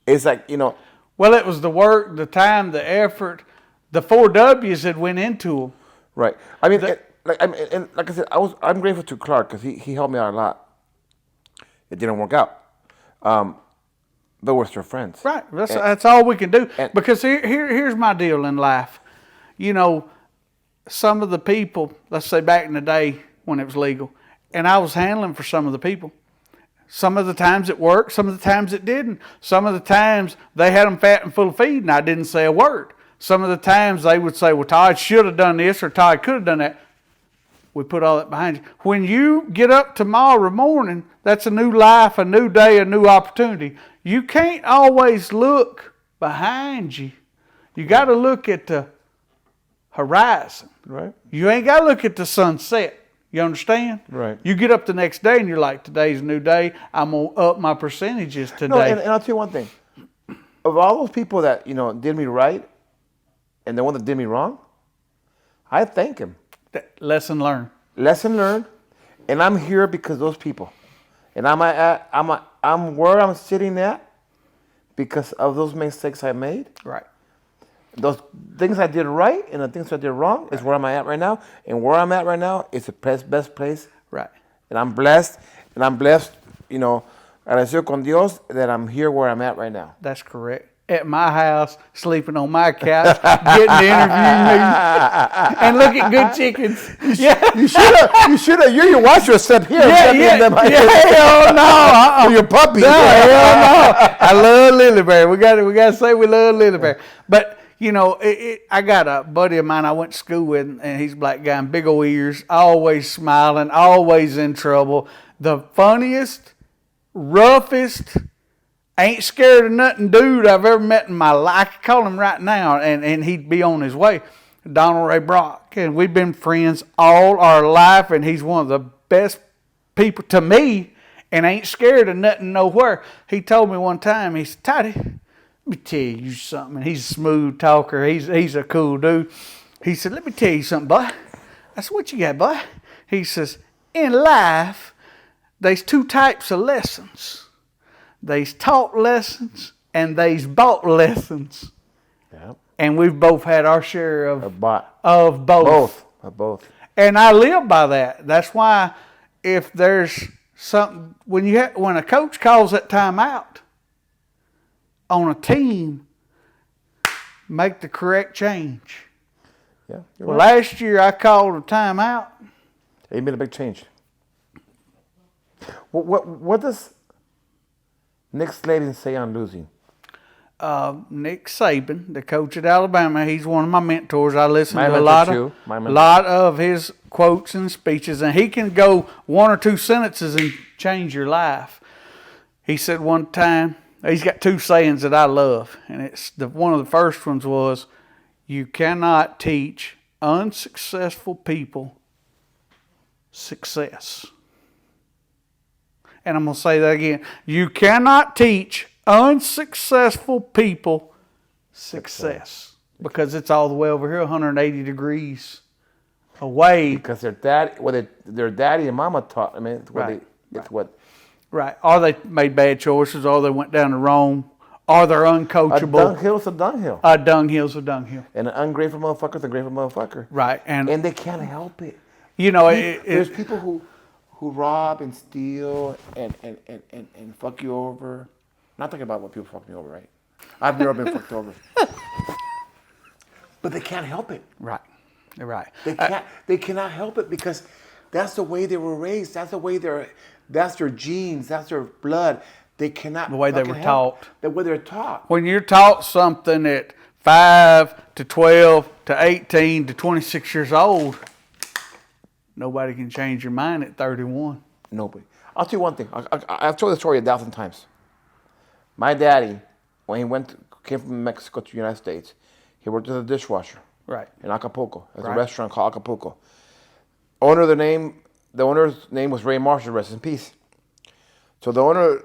It's like, Well, it was the work, the time, the effort, the 4 W's that went into them. right. I mean, like I said, I'm grateful to Clark because he helped me out a lot. It didn't work out. But we're still friends. Right. That's all we can do. Because Here's my deal in life. Some of the people, let's say back in the day when it was legal, and I was handling for some of the people. Some of the times it worked, some of the times it didn't. Some of the times they had them fat and full of feed and I didn't say a word. Some of the times they would say, well, Todd should have done this or Todd could have done that. We put all that behind you. When you get up tomorrow morning, that's a new life, a new day, a new opportunity. You can't always look behind you. You got to look at the horizon. Right. You ain't got to look at the sunset. You understand? Right. You get up the next day and you're like, today's a new day. I'm going to up my percentages today. No, and I'll tell you one thing. Of all those people that, did me right and the one that did me wrong, I thank him. Lesson learned. Lesson learned. And I'm here because of those people. And I'm where I'm sitting at because of those mistakes I made. Right. Those things I did right and the things I did wrong is where I'm at right now. And where I'm at right now is the best place. Right. And I'm blessed. And I'm blessed, agradecido con Dios that I'm here where I'm at right now. That's correct. At my house, sleeping on my couch, getting to interview me, and look at good chickens. Yeah, you should have. You watch yourself here. Hell no. Your puppy. No, hell no. I love Lily Bear. We got to say we love Lily Bear. But I got a buddy of mine I went to school with, and he's a black guy, and big old ears, always smiling, always in trouble. The funniest, roughest, ain't scared of nothing dude I've ever met in my life. I could call him right now, and he'd be on his way. Donald Ray Brock. And we've been friends all our life, and he's one of the best people to me and ain't scared of nothing nowhere. He told me one time, he said, Toddy, let me tell you something. And he's a smooth talker. He's a cool dude. He said, let me tell you something, boy. I said, what you got, boy? He says, in life, there's 2 types of lessons. There's taught lessons and there's bought lessons. Yep. And we've both had our share of both. Of both. And I live by that. That's why if there's something, when a coach calls that timeout on a team, make the correct change. Yeah. Well, last year I called a timeout. He made a big change. What does Nick Slavin say on losing? Nick Saban, the coach at Alabama, he's one of my mentors. I listen My to a mentor lot of his quotes and speeches, and he can go 1 or 2 sentences and change your life. He said one time, he's got 2 sayings that I love, and one of the first ones was, you cannot teach unsuccessful people success. And I'm going to say that again. You cannot teach unsuccessful people success. Because it's all the way over here, 180 degrees away. Because their daddy and mama taught them. Right. Or they made bad choices, or they went down the wrong, or they're uncoachable. A dunghill's a dunghill. A dunghill's a dunghill. And an ungrateful motherfucker's a grateful motherfucker. Right. And they can't help it. There's people who rob and steal and fuck you over. Not talking about what people fuck me over, right? I've never been fucked over. But they can't help it. Right. Right. They cannot help it because that's the way they were raised. That's the way that's their genes. That's their blood. They cannot. The way they were taught. The way they're taught. When you're taught something at 5 to 12 to 18 to 26 years old, nobody can change your mind at 31. Nobody. I'll tell you one thing. I've told the story 1,000 times. My daddy, when he came from Mexico to the United States, he worked as a dishwasher. Right. In Acapulco. There's Right. a restaurant called Acapulco. The owner's name was Ray Marshall, rest in peace. So the owner,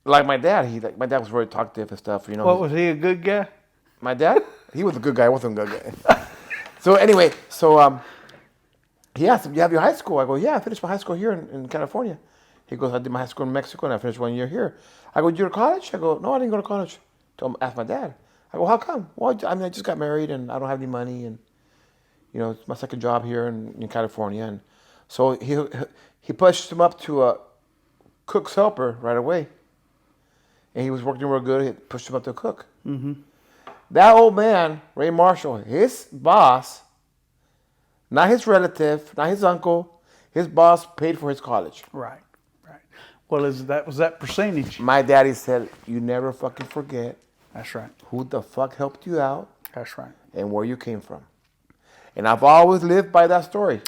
like my dad, my dad was very talkative and stuff. What, was he a good guy? My dad? He was a good guy. I wasn't a good guy. So anyway, he asked, "You have your high school?" I go, "Yeah, I finished my high school here in California." He goes, "I did my high school in Mexico and I finished 1 year here." I go, "Did you go to college?" I go, "No, I didn't go to college." Ask my dad. I go, "How come?" "Well, I just got married and I don't have any money and it's my second job here in California." And so he pushed him up to a cook's helper right away. And he was working real good. He pushed him up to a cook. Mm-hmm. That old man, Ray Marshall, his boss, not his relative, not his uncle, his boss paid for his college. Right. Well, was that percentage? My daddy said, "You never fucking forget That's right. who the fuck helped you out That's right. and where you came from." And I've always lived by that story.